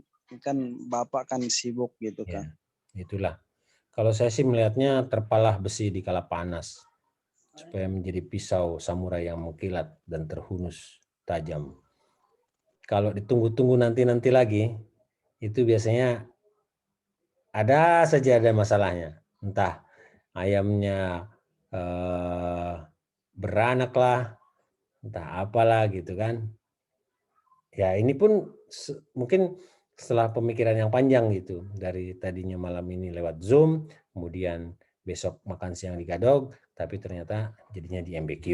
Bapak kan sibuk gitu kan. Ya, itulah. Kalau saya sih melihatnya terpalah besi di kala panas supaya menjadi pisau samurai yang mengkilat dan terhunus tajam. Kalau ditunggu-tunggu nanti lagi, itu biasanya ada masalahnya. Entah ayamnya beranak lah, entah apalah gitu kan. Ya ini pun mungkin setelah pemikiran yang panjang gitu, dari tadinya malam ini lewat Zoom, kemudian besok makan siang di Gadog, tapi ternyata jadinya di MBQ.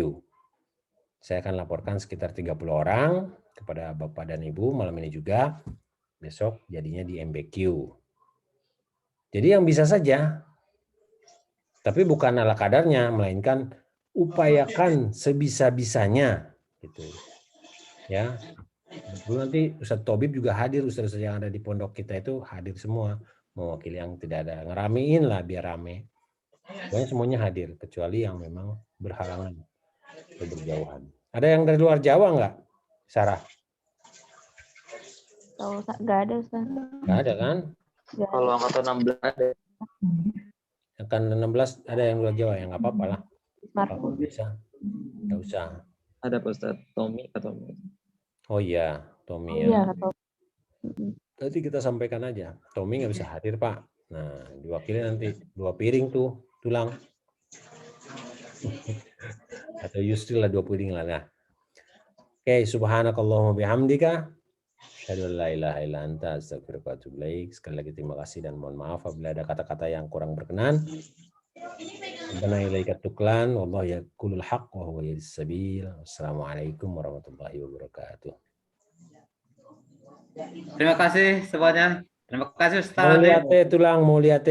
Saya akan laporkan sekitar 30 orang kepada Bapak dan Ibu malam ini juga, besok jadinya di MBQ. Jadi yang bisa saja, tapi bukan ala kadarnya, melainkan upayakan sebisa-bisanya gitu. Ya. Dulu nanti Ustadz Tobib juga hadir, Ustadz yang ada di pondok kita itu hadir semua, mewakili yang tidak ada, ngeramein lah biar rame. Pokoknya semuanya hadir, kecuali yang memang berhalangan atau berjauhan. Ada yang dari luar Jawa nggak, Sarah? Nggak ada, Ustaz. Nggak ada kan? Kalau angkatan 16 ada. Angkatan 16 ada yang luar Jawa, ya nggak apa-apa lah. Smartphone. Bisa. Nggak usah. Ada Pak Ustaz, Tommy atau Oh iya, Tommy ya. Iya, Nanti kita sampaikan aja. Tommy nggak bisa hadir, Pak. Nah, diwakili nanti 2 piring tuh tulang. Atau Yusril lah 2 piring lah. Nah. Oke, subhanakallahumma bihamdika. Asyhadu an la ilaha illa anta astaghfiruka wa atubu ilaik. Sekali lagi terima kasih dan mohon maaf apabila ada kata-kata yang kurang berkenan. Rabbana ilaika tuklan wallahu yaqulul haqq wa huwa yahdis sabil. Wassalamualaikum warahmatullahi wabarakatuh. Terima kasih semuanya. Terima kasih Ustaz. Mau lihat tulang, mau lihat